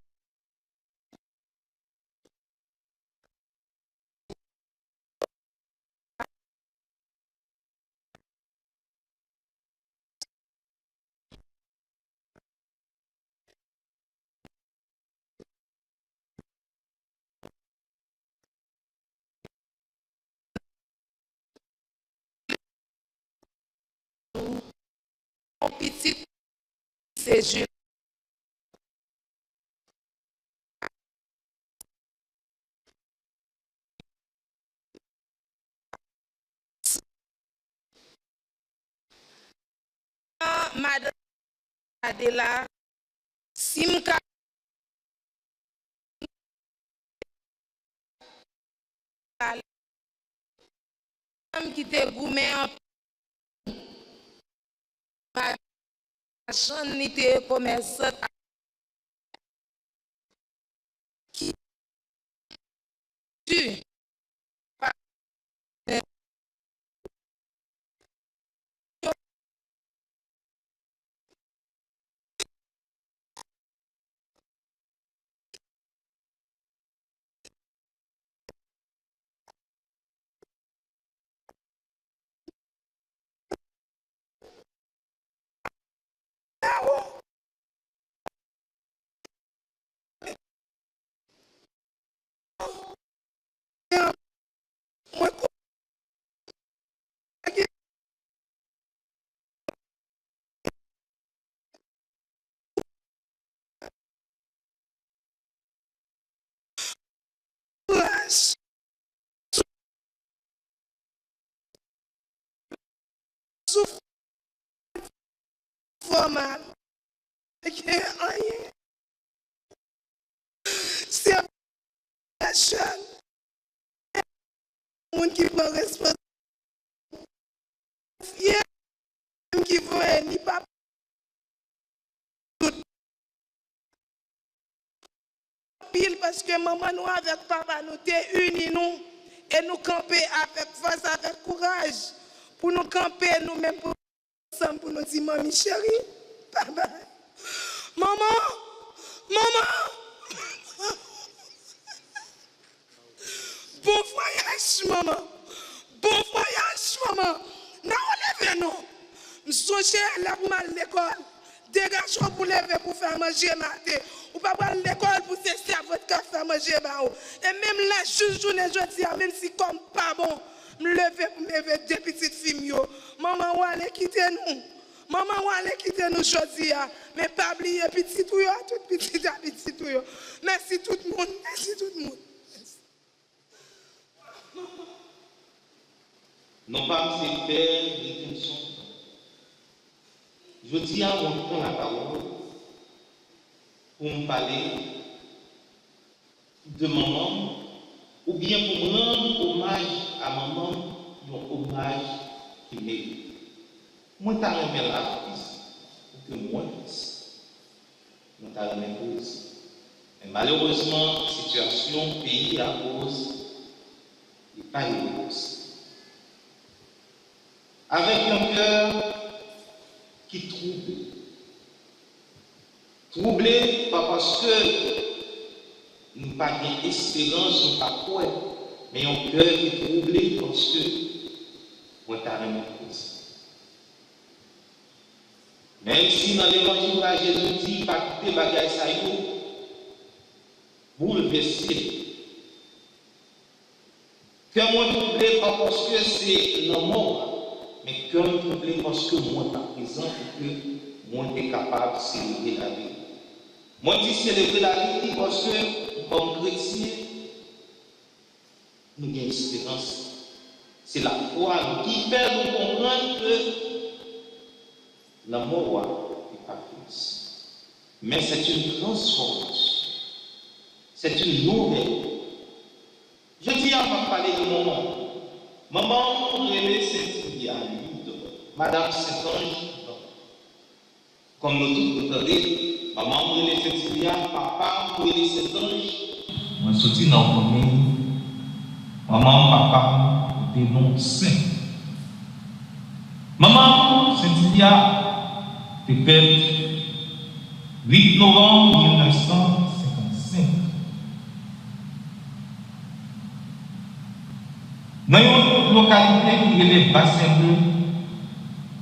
S8: mon petit séjour. Madame Adela, Simka, qui te goumé en chanité commerce qui tue. Formal. C'est un jeune. Monde qui prend responsabilité. Qui veut ni pas. Pile parce que maman nous avec papa nous t'es unis nous et nous camper avec force, avec courage pour nous camper nous-mêmes pour ensemble pour nous dire mamie chérie, papa, maman, bon voyage maman, bon voyage maman, n'a enlevé nous, nous sommes là pour mal l'école. Dégagez pour lever pour faire manger matin. Ou pas prendre l'école pour cesser à votre café faire manger. Et même là, juste journée, je dis, même si comme pas bon, me lever pour me lever deux petites filles. Maman, ou allez quitter nous. Maman, ou allez quitter nous aujourd'hui. Mais pas oublier petit tout, tout petit tout. Merci tout le monde. Merci tout le monde.
S9: Non pas me faire détention. Je dis à mon prend la parole pour me parler de maman ou bien pour me rendre hommage à maman, un hommage qui mérite. Moi, je t'ai la pour que moi, je t'ai cause. Mais malheureusement, la situation pays à cause n'est pas heureuse. Avec un cœur qui troublé pas parce que nous pas d'espérance, nous pas quoi, mais un cœur qui est troublé parce que moi t'as rien cause. Même si dans l'évangile là Jésus dit pas quitter bagaille ça yo bouleversé. Cœur moi troublé pas parce que c'est la mort, mais cœur troublé parce que moi pas présent et que moi est capable de célébrer la vie. Moi dis célébrer la vie parce que comme chrétien nous avons espérance. C'est la foi qui fait nous comprendre que la mort n'est pas fixe. Mais c'est une transformation. C'est une nouvelle. Je dis on va parler de maman. Maman, vous aimez cette vie à lui, Madame Saint-Ange. Comme nous tous entendez, maman, vous aimez cette vie à papa, vous aimez Saint-Ange. Moi, je suis dans le famille. Maman, papa, des noms saints. Maman, cette vie à peut-être 8 novembre 1955. Dans une localité qui est le bassin bleu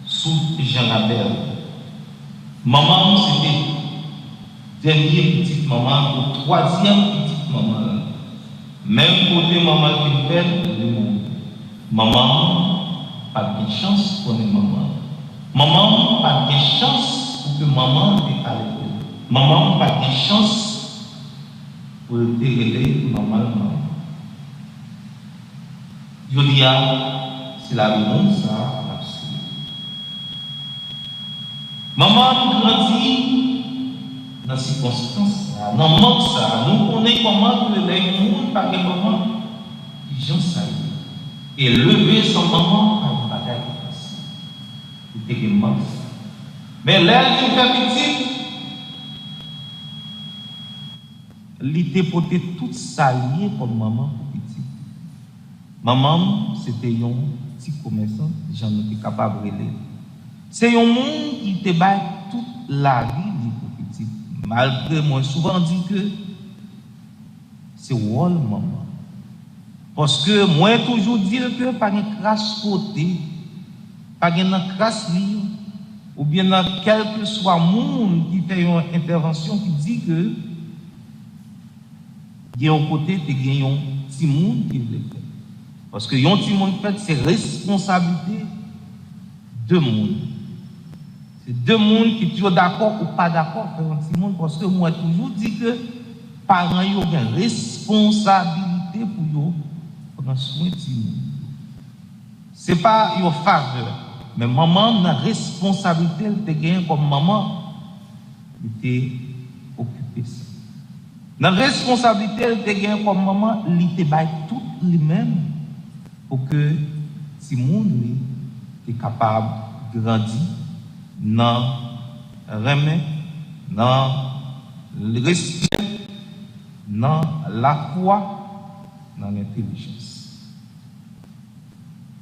S9: sous Jean Labelle. Maman, c'était dernière petite maman ou troisième petite maman. Même côté maman qui fait le monde. Maman, pas de chance pour les mamans. Maman, pas de chance pour que maman est à l'école. Maman, pas de chance pour le déréler normalement. Je dis, c'est la réponse à l'absolu. Maman grandit dans ces circonstances, dans le manque ça. Nous connaissons comment que les gens par des moments, les gens savent. Et lever son maman par une bataille facile. C'était un manque ça. Mais l'air qui fait petite, l'idée portait toute ça liée comme maman pour petit. Maman, c'était un petit commerçant, j'en étais capable de relire. C'est un monde qui te bat toute la vie pour petit. Malgré moi, souvent dit que c'est rôle maman. Parce que moi, toujours dire que par une crasse côté, par une crasse ligne, ou bien dans quel que soit le monde qui fait une intervention qui dit que il y a un côté, il y a un petit monde qui le fait. Parce que yon petit monde fait, c'est responsabilité de monde. C'est deux mondes qui sont d'accord ou pas d'accord pour un petit monde. Parce que moi, toujours dit que parents ont une responsabilité pour prendre soin de petit monde. Ce n'est pas une faveur. Mais maman a une responsabilité de gagner comme maman. Il était occupé ça. La responsabilité de gagner comme maman, il était tout lui-même. Pour que si monde est capable de grandir dans le remède, dans le respect, dans la foi, dans l'intelligence.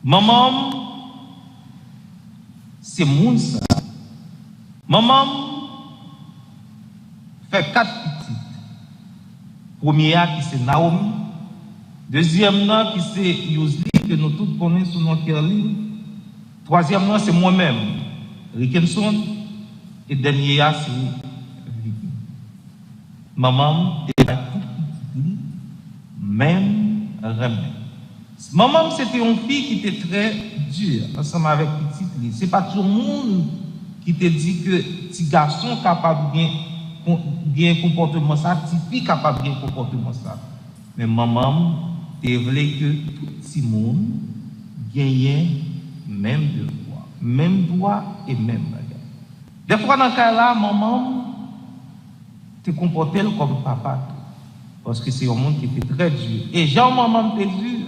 S9: Maman, c'est monde ça. Maman fait 4 petites. Première qui c'est Naomi. Deuxième nom qui c'est Yosli, que nous tous connaissons sous notre livre. Troisième nom c'est moi-même, Rickenson. Et dernier c'est Vicky. Maman est même remède. Maman c'était une fille qui était très dure ensemble avec petite Lee. C'est pas tout le monde qui te dit que petit garçon capable de bien comportement ça, petite fille capable de bien comportement ça. Mais maman et voulait que tout le monde gagne même droit et même bagage. Des fois, dans ce cas-là, maman te comportait comme papa. Parce que c'est un monde qui était très dur. Et Jean-maman te dit,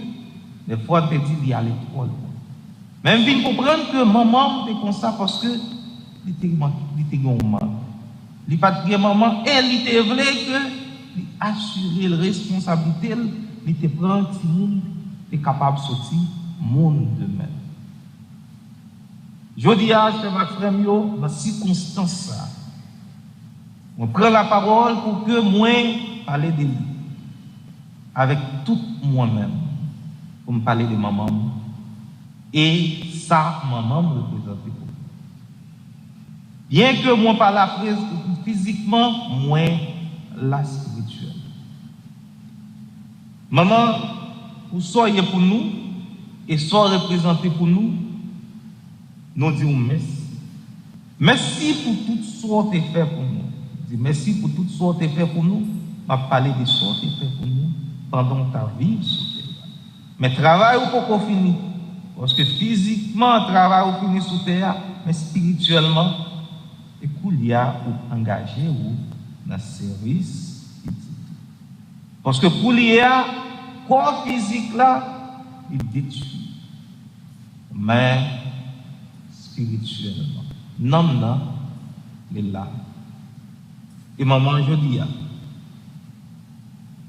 S9: des fois, te dit d'y aller trop loin. Même bien comprendre que maman était comme ça parce que il était mal. Il pas de maman, elle était voulait que assurer la responsabilité. Il te prend petit monde, il est capable de sortir monde demain. Je dis à ce frère, dans ces circonstances, on prend la parole pour que moi parler de lui. avec tout moi-même pour me parler de maman. Et ça, maman me représente pour moi. Bien que moi pas la physiquement, moi la spirituelle. Maman, vous soyez pour nous et soyez représenté pour nous, nous disons merci. Merci pour tout ce que tu as fait pour nous. Merci pour tout ce que tu as fait pour nous. Je vais parler de ce que tu as fait pour nous pendant ta vie sur terre. Mais travail ou pas fini. Parce que physiquement, travail ou fini sur terre, mais spirituellement, et qu'il y a pour engager ou dans le service. Parce que pour y a corps physique là, il détruit. Mais spirituellement, non, il est là. Et maman, je dis,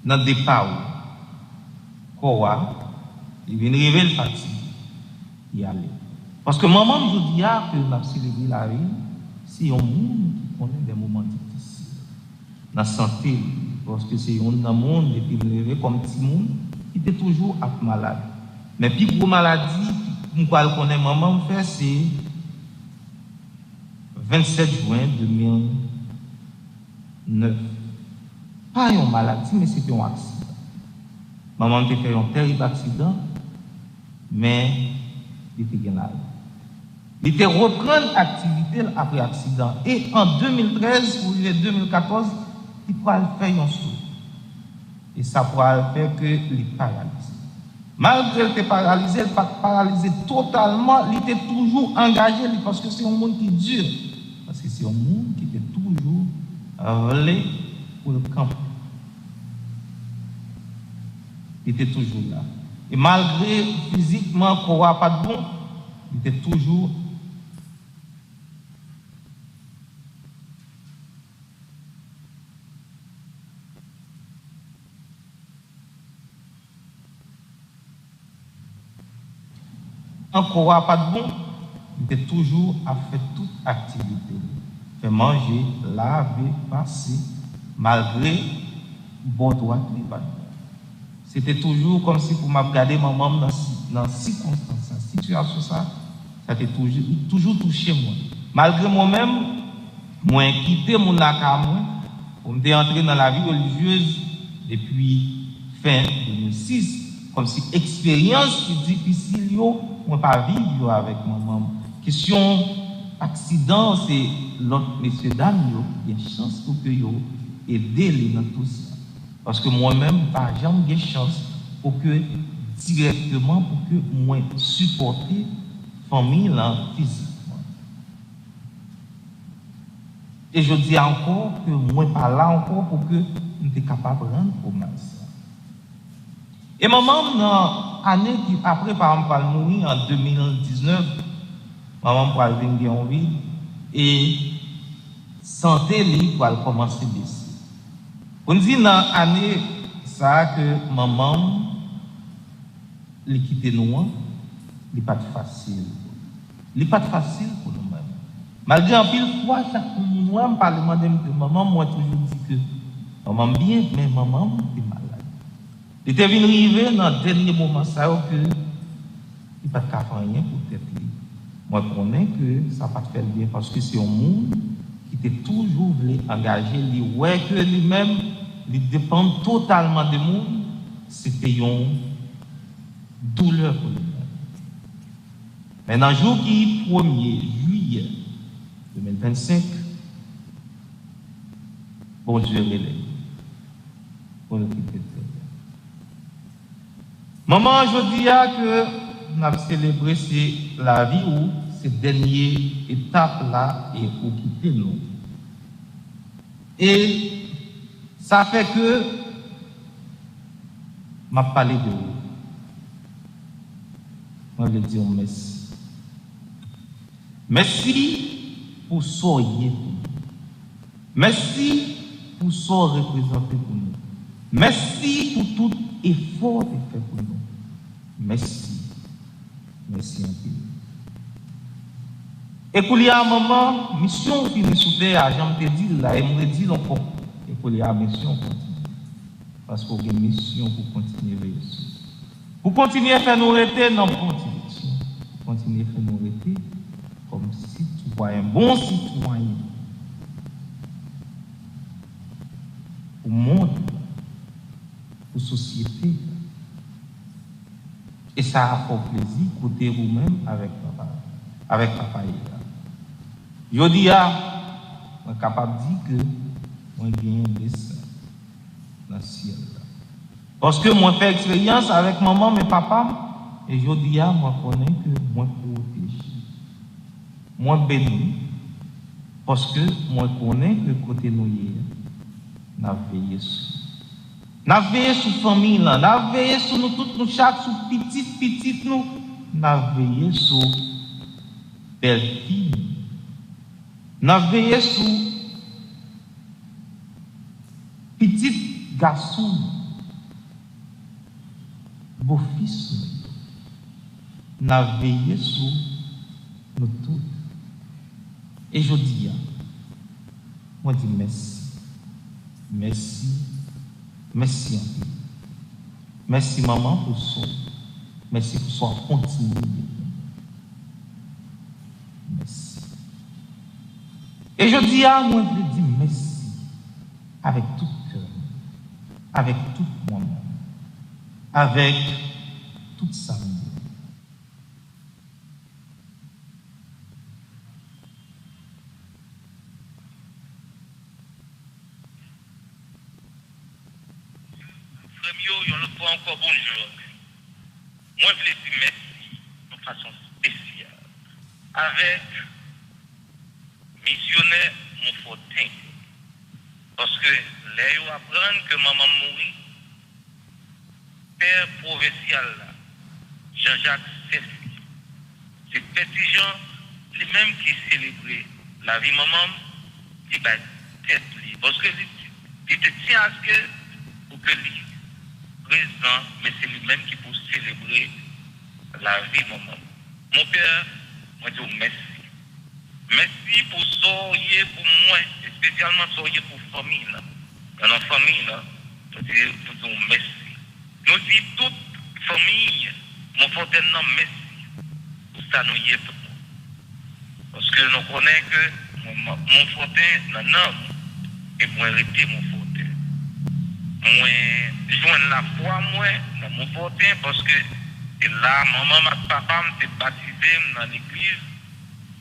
S9: dans le départ, il vient révéler le fatigue. Y aller. Parce que maman, je dis que nous avons célébré la vie, c'est un monde qui connaît des moments difficiles. Dans la santé, parce que c'est un monde qui est levé comme petit monde, qui était toujours malade. Mais puis pour maladie, nous connaissons maman, c'est 27 juin 2009. Pas une maladie, mais c'était un accident. Maman a fait un terrible accident, mais il était grave. Il était reprendre l'activité après l'accident. Et en 2013 ou 2014, il pourra faire un saut. Et ça pourra faire que il est paralysé. Malgré qu'il était paralysé, il n'est pas paralysé totalement, il était toujours engagé parce que c'est un monde qui dure. Parce que c'est un monde qui était toujours relais pour le camp. Il était toujours là. Et malgré physiquement qu'on n'aura pas de bon, il était toujours encore pas de bon, il était toujours à faire toute activité. Faire manger, laver, passer, malgré bon droit qui n'est pas de bon. C'était toujours comme si pour m'aborder maman dans circonstances, dans situation ça était toujours touché moi. Malgré moi-même, moi quitté mon lac pour me entrer dans la vie religieuse depuis fin 2006, comme si expérience qui difficile yo, moi pas vivre avec maman. Question accident, c'est l'autre monsieur dame yo, il y a chance pour que yo aider les dans tout ça. Parce que moi-même, pas jamais de chance pour que directement, pour que moi supporter la famille là, physiquement. Et je dis encore que moi pas là encore pour que nous soyons capables de rendre promesse. Et maman, dans l'année qui après, par exemple, elle mourir en 2019, maman pour venir en vie et santé libre pour commencer à baisser. On dit dans l'année ça que maman les quitter nous, il n'est pas facile. Il n'est pas facile pour nous-mêmes. Malgré un pile fois, chaque mois, je parle de maman, moi toujours dit que maman bien, mais maman est malade. Il était venu arriver dans le dernier moment ça que il n'est pas de faire rien pour être libre. Moi je connais que ça ne va pas faire bien parce que c'est un monde qui était toujours voulu engager, lui, ouais que lui-même, il dépend totalement du monde, c'était une douleur pour lui-même. Mais dans le jour qui est 1er juillet 2025, bon Dieu relève pour nous quitter. Maman, je dis que nous avons célébré la vie où cette dernière étape-là est pour quitter nous. Et ça fait que m'a parlé de vous. Moi, je dis merci. Merci pour ce que vous êtes. Merci pour ce que vous représentez pour nous. Merci pour tout effort que vous faites pour nous. Merci. Merci un peu. Et pour y a un moment, mission finie sous terre, j'aime te dire là, et me dire encore. Et pour y a mission continue. Parce qu'on a une mission pour continuer à réussir. Pour continuer à faire nous arrêter dans la bonne direction. Pour continuer à faire nous arrêter comme citoyen, bon citoyen. Pour le monde, pour la société. Et ça a fait plaisir côté vous-même avec papa. Avec papa. Je dis, je suis capable de dire que moi j'ai un dessin dans le ciel. Parce que moi fait expérience avec maman et papa, et je dis, moi connais que moi protégé. Moi béni. Parce que moi connais que côté nous n'a veillé sur. N'a veillé sur la famille, n'a veillé sur nous tous, nous chaque, sur petit, nous, n'a veillé sur belle fille. N'a veillé sur petit garçon, beau fils. N'a veillé sur nous tous. Et je dis, moi je dis merci. Merci. Merci. Merci maman pour ça. Merci pour ça. Continue. Merci. Et je dis à moi, je dis merci avec tout cœur, avec tout mon âme, avec toute sa vie.
S10: Encore bonjour. Moi, je voulais dire merci de façon spéciale avec missionnaire Montfortin. Parce que là, ils apprennent que maman mourit, père provincial, Jean-Jacques Sessi. C'est petit Jean, lui-même qui célébrait la vie maman, il va tête libre. Parce que il te tient à ce que, pour que lui, présent, mais c'est lui-même qui peut célébrer la vie maman. Mon père, moi je dis merci. Merci pour sourire pour moi, et spécialement sourire pour la famille. Dans la famille, je dis merci. Nous disons toute famille, mon frère, merci pour ça nous y est pour nous. Parce que nous connaissons que mon frère, non, et moi, arrêter mon frère. Moi, joindre la foi, moi, dans mon fortin, parce que c'est là, maman, ma papa, m'était baptisé dans l'église,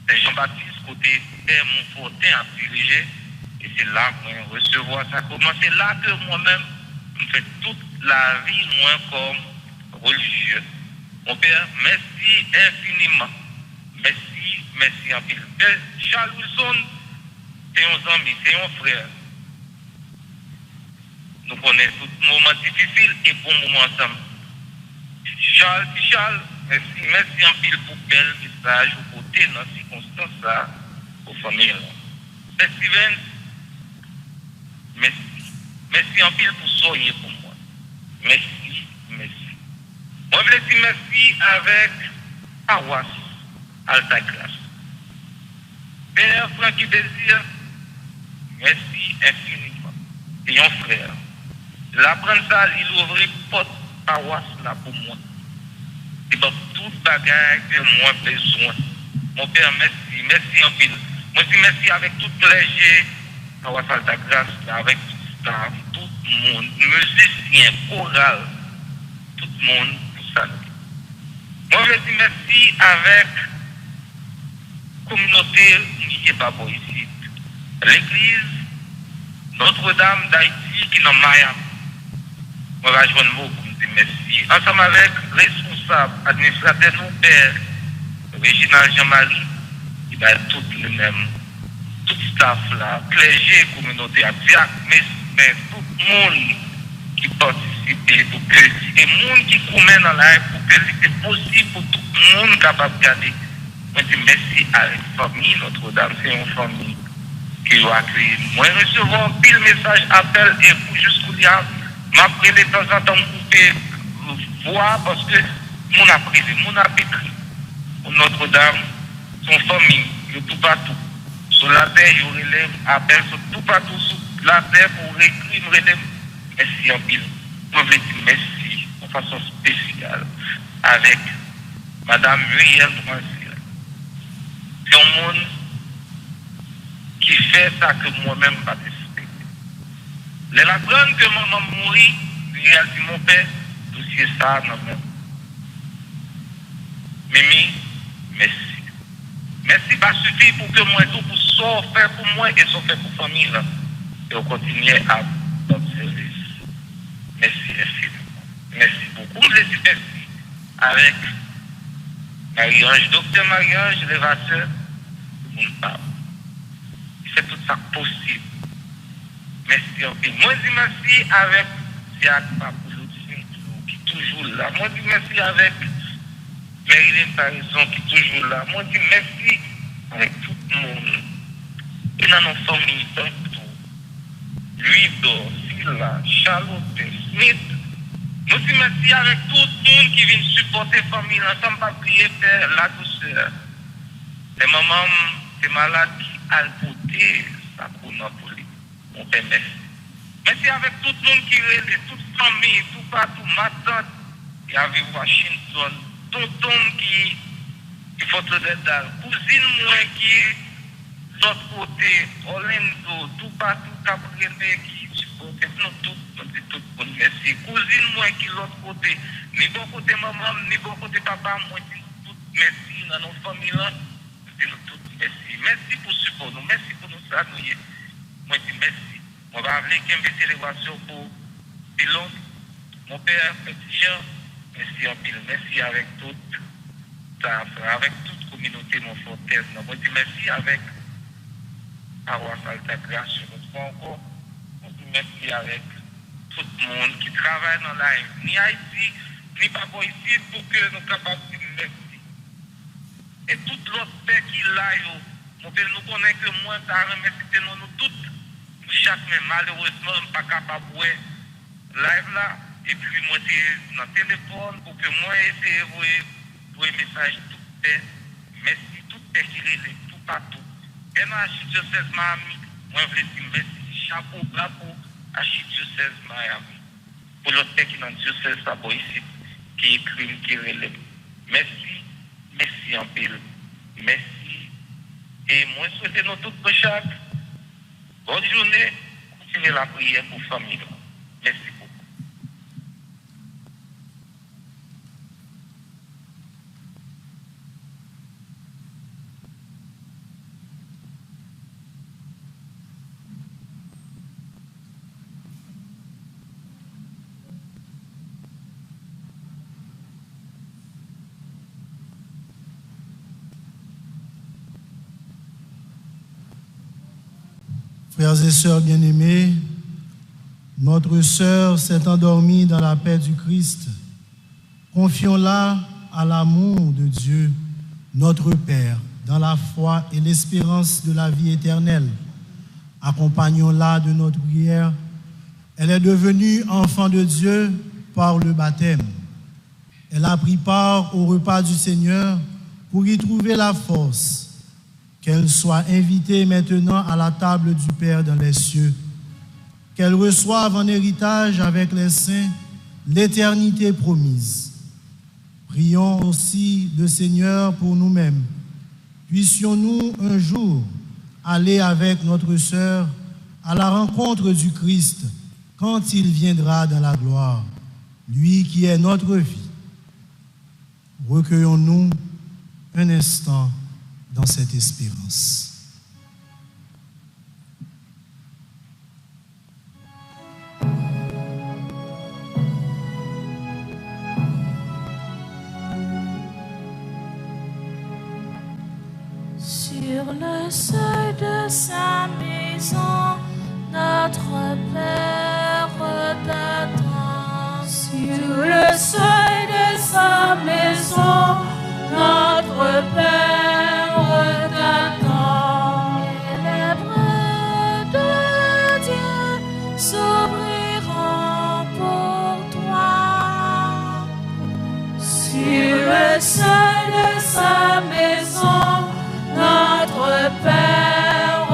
S10: c'est Jean-Baptiste, côté père, mon fortin a dirigé, et c'est là que moi, recevoir ça. C'est là que moi-même, je fais toute la vie, moi, comme religieux. Mon père, merci infiniment. Merci en pile. Charles Wilson, c'est un ami, c'est un frère. Nous connaissons tous moments difficiles et bons moments ensemble. Charles, merci en pile pour bel message au côté dans ces circonstances aux familles. Steven, merci en pile pour sourire pour moi. Merci. Moi, je veux dire merci avec Awas Altagrace. Père Francky Désir, merci infiniment. Et un frère. L'apprendre ça, il ouvre porte paroisse là pour moi. Et donc, toute bagarre que moi besoin. Mon père, merci en pile. Moi, je dis merci avec tout clergé, paroisse Alta Grâce, avec tout le monde, musicien, choral, tout le monde pour ça. Moi, je dis merci avec la communauté qui est pas ici. L'église Notre-Dame d'Haïti qui est dans Miami. On va joindre vous pour dire merci. Ensemble avec responsable, administrateur, nos pères, Réginald Jean-Marie, il va être tout le même. Tout staff là, clergé, communauté, diacre, mais tout le monde qui participe pour que, et le monde qui commet dans la pour que c'est possible pour tout le monde capable de garder. Je dis merci à la famille Notre-Dame, c'est une famille qui doit accueillir. Moi, recevoir pile message, appel, et pour jusqu'au là, m'après de temps en temps, couper voix parce que mon a pris, mon a écrit. Notre-Dame, son famille, tout partout. Sur la terre, il relève appel sur tout partout, sur la terre pour écrire, relève. Merci en pile. je veux dire merci de façon spéciale avec Madame Muriel Droisier. C'est un monde qui fait ça que moi-même pas d'espérer. Les la grande que maman mourit, Muriel dit mon père, dossier ça non même. Mimi, merci. Merci pas suffit pour que moi tout pour ça faire pour moi et ça fait pour la famille. Et on continue à notre service. Merci infiniment. Merci beaucoup. Je dis merci avec Marie-Ange, docteur Marie-Ange, l'évateur, mon papa. Il fait tout ça possible. Merci en fait. Moi, je dis merci avec Jacques Papoulou, qui est toujours là. Moi, je dis merci avec Marilyn Parison, qui est toujours là. Moi, je dis merci avec tout le monde. Et dans nos familles, partout. Luido, Silla, Charlotte, Smith. Nous disons merci avec tout le monde qui vient supporter la famille. Ensemble, pas prier Père, la douceur. Les mamans, les malades qui alpotent, ça pour nous. On fait merci. Merci avec tout le monde qui relève, toute famille, tout partout, ma tante, qui a vu Washington, tonton qui faut te dire, cousine moi qui l'autre côté, Orlando, tout partout, Cabriolet qui supporte, nous tout le monde, merci. Cousine moi qui l'autre côté, ni bon côté maman, ni bon côté papa, moi dis tout merci dans nos familles là, dis nous tout merci. Merci pour support nous, merci pour nous saluer. Moi dis merci. On va appeler qu'une célébration pour Pilon, mon père, petit Jean, merci en pile, merci avec toute ta avec toute communauté, mon frère. Moi dis merci avec Paroisse Alta Grâce, je me trouve encore. On dit merci avec tout le monde qui travaille dans la vie, ni Haïti, ni pas ici, pour que nous soyons capables de dire merci. Et tout l'autre père qui l'a, mon père, nous connaissons que moi, ça remercie nous toutes. Chaque même, malheureusement, je ne suis pas capable de voir live là. Et puis, moi, c'est dans le téléphone pour que moi, essaye de voir un message tout fait. Merci, tout est qui relève, tout partout. Et dans l'archidiocèse Miami, moi, je veux dire merci, chapeau, bravo, archidiocèse Miami. Pour l'autre qui est dans le diocèse là-bas ici, qui écrit, qui relève. Merci, merci en pile. Merci. Et moi, je souhaite nous tous pour chaque. Bonne journée, continuez la prière pour la famille. Merci beaucoup.
S3: Frères et sœurs bien-aimés, notre sœur s'est endormie dans la paix du Christ. Confions-la à l'amour de Dieu, notre Père, dans la foi et l'espérance de la vie éternelle. Accompagnons-la de notre prière. Elle est devenue enfant de Dieu par le baptême. Elle a pris part au repas du Seigneur pour y trouver la force. Qu'elle soit invitée maintenant à la table du Père dans les cieux. Qu'elle reçoive en héritage avec les saints l'éternité promise. Prions aussi le Seigneur pour nous-mêmes. Puissions-nous un jour aller avec notre sœur à la rencontre du Christ quand il viendra dans la gloire, lui qui est notre vie. Recueillons-nous un instant dans cette espérance.
S1: Sur le seuil de sa maison, notre Père t'attend. Sur le seuil de sa maison, notre Père t'attend. Et les bras de Dieu s'ouvriront pour toi. Sur le seuil de sa maison, notre Père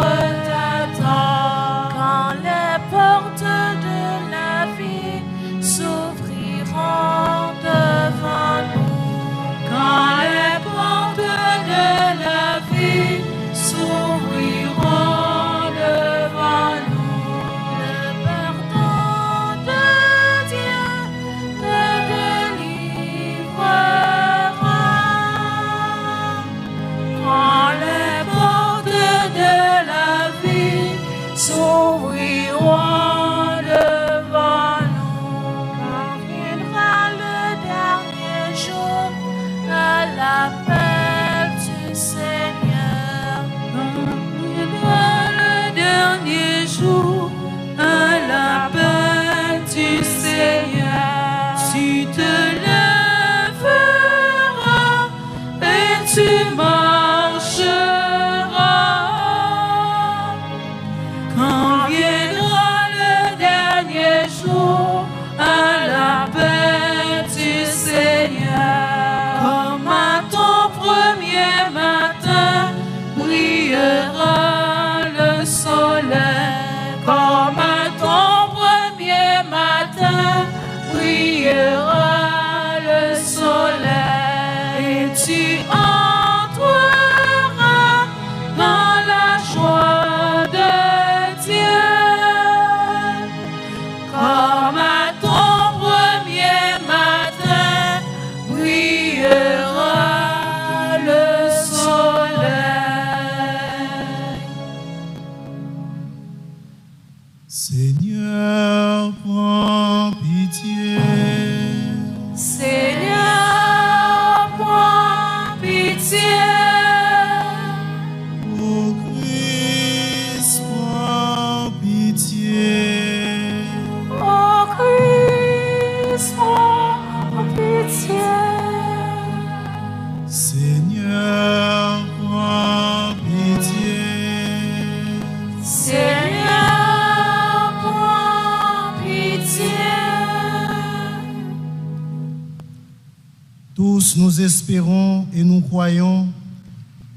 S3: Tous nous espérons et nous croyons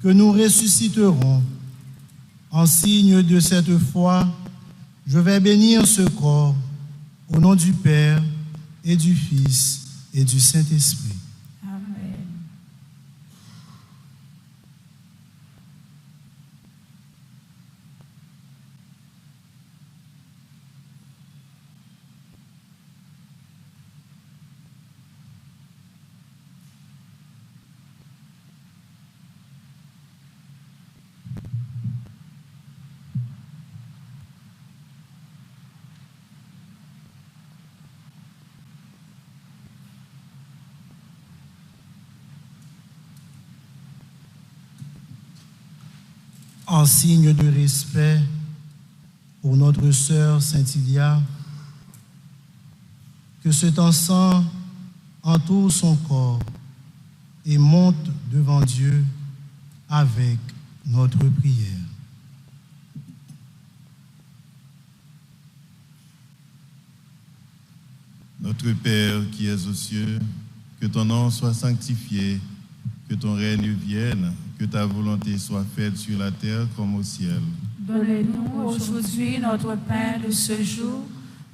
S3: que nous ressusciterons. En signe de cette foi, je vais bénir ce corps au nom du Père et du Fils et du Saint-Esprit.
S1: Amen.
S3: En signe de respect pour notre sœur Saint-Ilia, que cet encens entoure son corps et monte devant Dieu avec notre prière.
S2: Notre Père qui es aux cieux, que ton nom soit sanctifié, que ton règne vienne, que ta volonté soit faite sur la terre comme au ciel.
S1: Donnez-nous aujourd'hui notre pain de ce jour.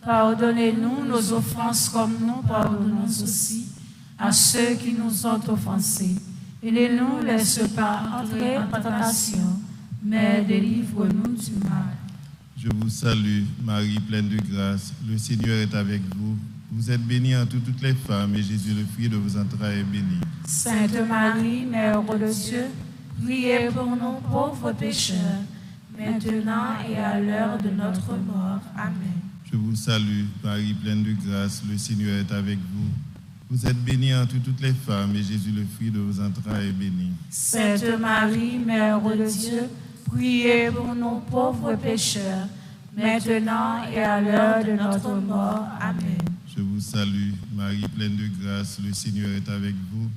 S1: Pardonnez-nous nos offenses comme nous pardonnons aussi à ceux qui nous ont offensés. Et ne nous laisse pas entrer en tentation, mais délivre-nous du mal.
S2: Je vous salue, Marie pleine de grâce, le Seigneur est avec vous. Vous êtes bénie entre toutes les femmes, et Jésus, le fruit de vos entrailles, est béni.
S1: Sainte Marie, Mère de Dieu, priez pour nous pauvres pécheurs, maintenant et à l'heure de notre mort. Amen.
S2: Je vous salue, Marie pleine de grâce, le Seigneur est avec vous. Vous êtes bénie entre toutes les femmes, et Jésus, le fruit de vos entrailles, est béni.
S1: Sainte Marie, Mère de Dieu, priez pour nous pauvres pécheurs, maintenant et à l'heure de notre mort. Amen.
S2: Je vous salue, Marie pleine de grâce, le Seigneur est avec vous.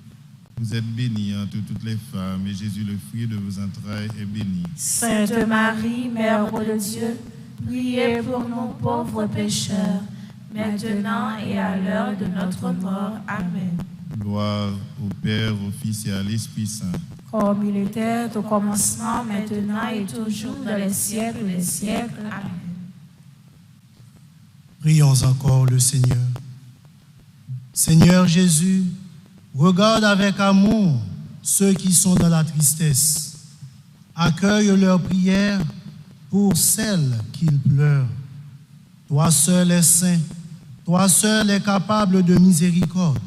S2: Vous êtes bénie entre toutes les femmes, et Jésus, le fruit de vos entrailles, est béni.
S1: Sainte Marie, Mère de Dieu, priez pour nous pauvres pécheurs, maintenant et à l'heure de notre mort. Amen.
S2: Gloire au Père, au Fils et à l'Esprit Saint.
S1: Comme il était au commencement, maintenant et toujours, dans les siècles des siècles. Amen.
S3: Prions encore le Seigneur. Seigneur Jésus, regarde avec amour ceux qui sont dans la tristesse. Accueille leurs prières pour celles qu'ils pleurent. Toi seul es saint, toi seul es capable de miséricorde.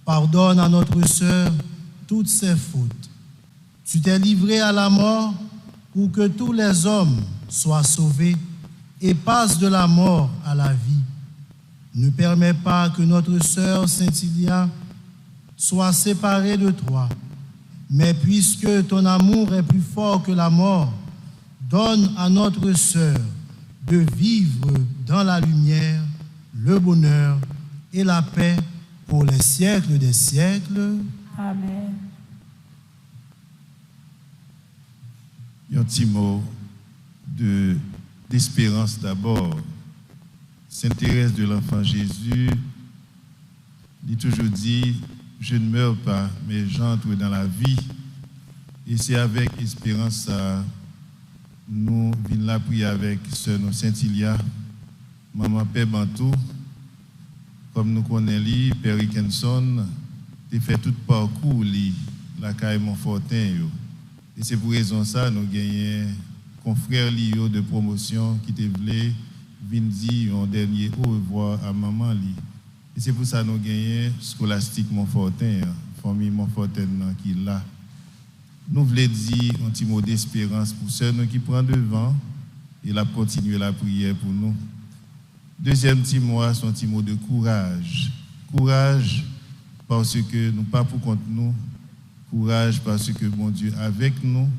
S3: Pardonne à notre sœur toutes ses fautes. Tu t'es livré à la mort pour que tous les hommes soient sauvés et passent de la mort à la vie. Ne permets pas que notre sœur Saint-Ilia soit séparée de toi, mais puisque ton amour est plus fort que la mort, donne à notre sœur de vivre dans la lumière, le bonheur et la paix pour les siècles des siècles.
S1: Amen.
S2: Un petit mot d'espérance d'abord. Sainte Thérèse de l'Enfant Jésus dit toujours dit, je ne meurs pas, mais j'entre dans la vie. Et c'est avec espérance ça, nous venons la prier avec sœur Saint-Ilia, maman Père Bantou, comme nous connaissons, Père Rickenson, il fait tout parcours, la caille Montfortin. Et c'est pour raison ça, nous gagnons confrère de promotion qui te voulait venir dire un dernier au revoir à maman. Et c'est pour ça que nous gagnons Scolastique Montfortin, famille Montfortin qui est là. Nous voulons dire un petit mot d'espérance pour ceux qui prennent devant et la continuer la prière pour nous. Deuxième petit mot, c'est un petit mot de courage. Courage parce que nous pas pour contre nous. Courage parce que mon Dieu est avec nous.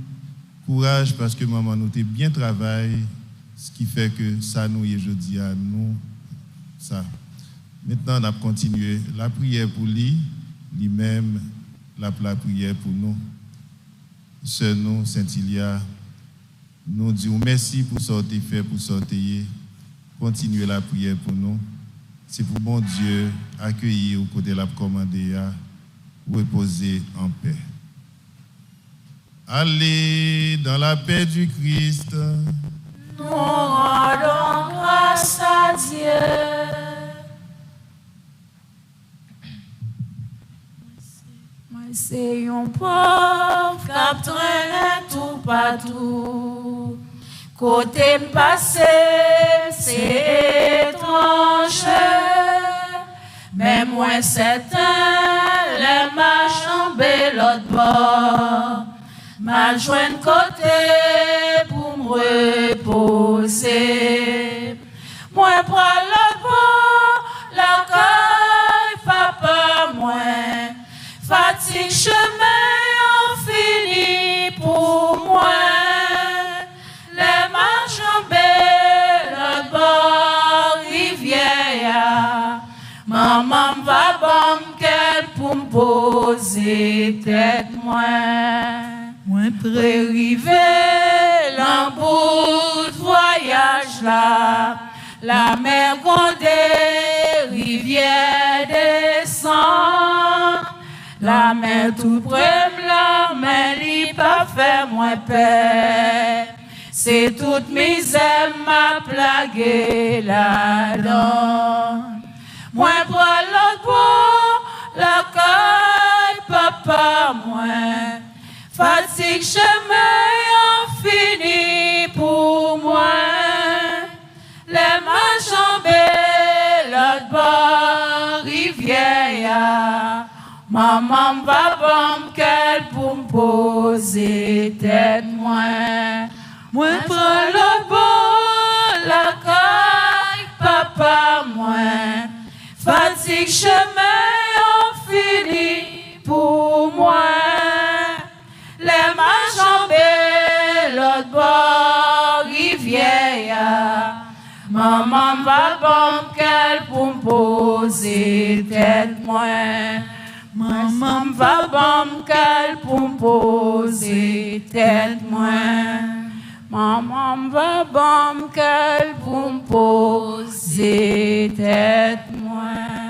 S2: Courage parce que maman nous a bien travaillé, ce qui fait que ça nous est jeudi à nous. Ça. Maintenant, on a continué la prière pour lui-même, la prière pour nous. Sœur nous, Saint-Ilia, nous disons merci pour ce que tu fait, pour ce que tu continuez la prière pour nous. C'est pour bon Dieu accueillir au côté de la commandée reposer en paix. Allez dans la paix du Christ.
S1: Nous rendons grâce à Dieu. C'est un pauvre qui traîne tout partout. Côté passé, c'est étrange. Mais moi, c'est les machambé l'autre bord. M'a joint côté pour me reposer. Moi, prends l'autre bord, la caille, papa, moi. Fatigue chemin fini pour moi. Les machambés, le bord rivière. Maman va bon qu'elle pour me poser tête moi. Moi pré-rivé l'embout de voyage là. La mer grondée, rivière descend. La mer tout près, la mer n'y pas fait moins paix. C'est toute misère m'a plagué là-dedans. Moi pour l'autre bout, la caille, papa, moi. Fatigue chemin fini pour moi. Les machambés, l'autre bord, rivière. Maman va bon qu'elle pour me poser tête moi. Moi prends le bord, la caille, papa moi. Fatigue chemin fini pour moi. Les machambés, l'autre bord, rivière. Maman va bon qu'elle pour me poser tête moi. Maman va bon qu'elle pour me poser tête moi. Maman va bon qu'elle pour me poser tête moi.